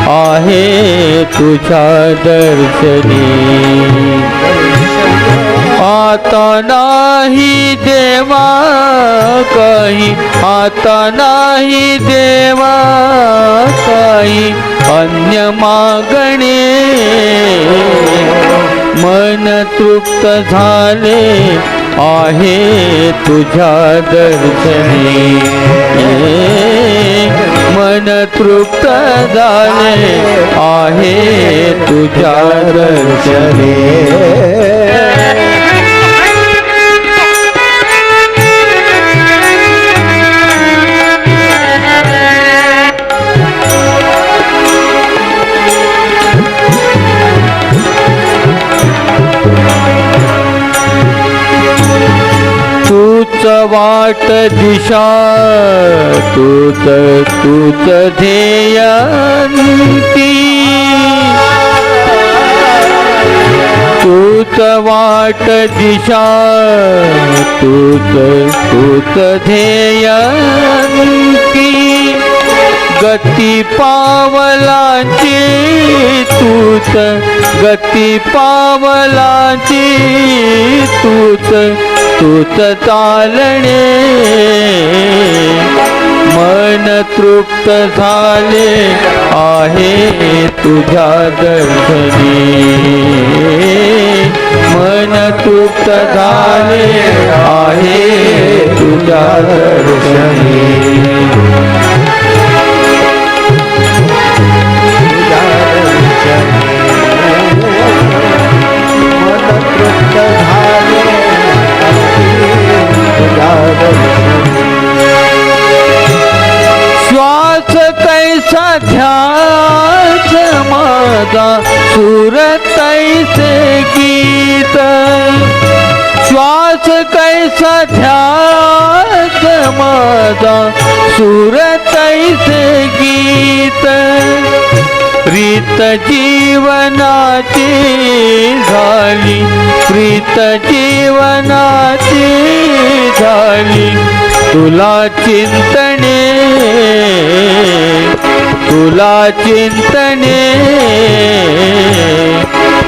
आहे तुझ्या दर्शनी. आता नाही देवा काही, आता नाही देवा काही अन्य मागणे. मन तृप्त झाले आहे तुझ्या दर्शनी, मन तृप्त झाले आहे तुझ्या दर्शनी. तूच वाट दिशा, तूच तूच ध्येय नीती, तूच वाट दिशा, तूच तूच ध्येय नीती. गती पावलांची तूच, गती पावलांची तूच तूच चालणे. मन तृप्त झाले आहे तुझ्या दर्शनी, मन तृप्त झाले आहे तुझ्या दर्शनी. श्वास कैसा ध्यास माझा, सूर तैसे गीत. श्वास कैसा ध्यास माझा, सूर तैसे गीत. प्रीत जीवनाची झाली, प्रीत जीवनाची झाली तुला चिंतने, तुला चिंतने.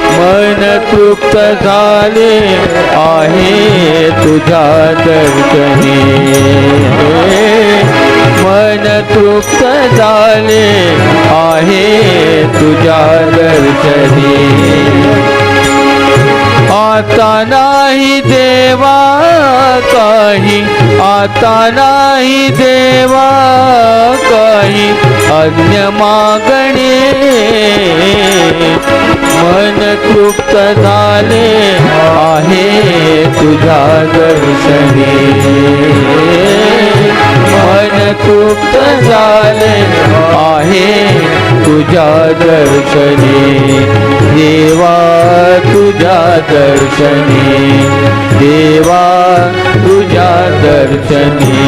मन तृप्त झाले आहे तुझ्या दर्शनी, मन तृप्त झाले आहे तुझ्या दर्शनी. आता नाही देवा काही, आता नाही देवा काही अन्य मागणे. मन तृप्त झाले आहे तुझ्या दर्शनी, मन तृप्त झाले आहे तुझ्या दर्शनी. देवा तुझ्या दर्शनी, देवा तुझ्या दर्शनी.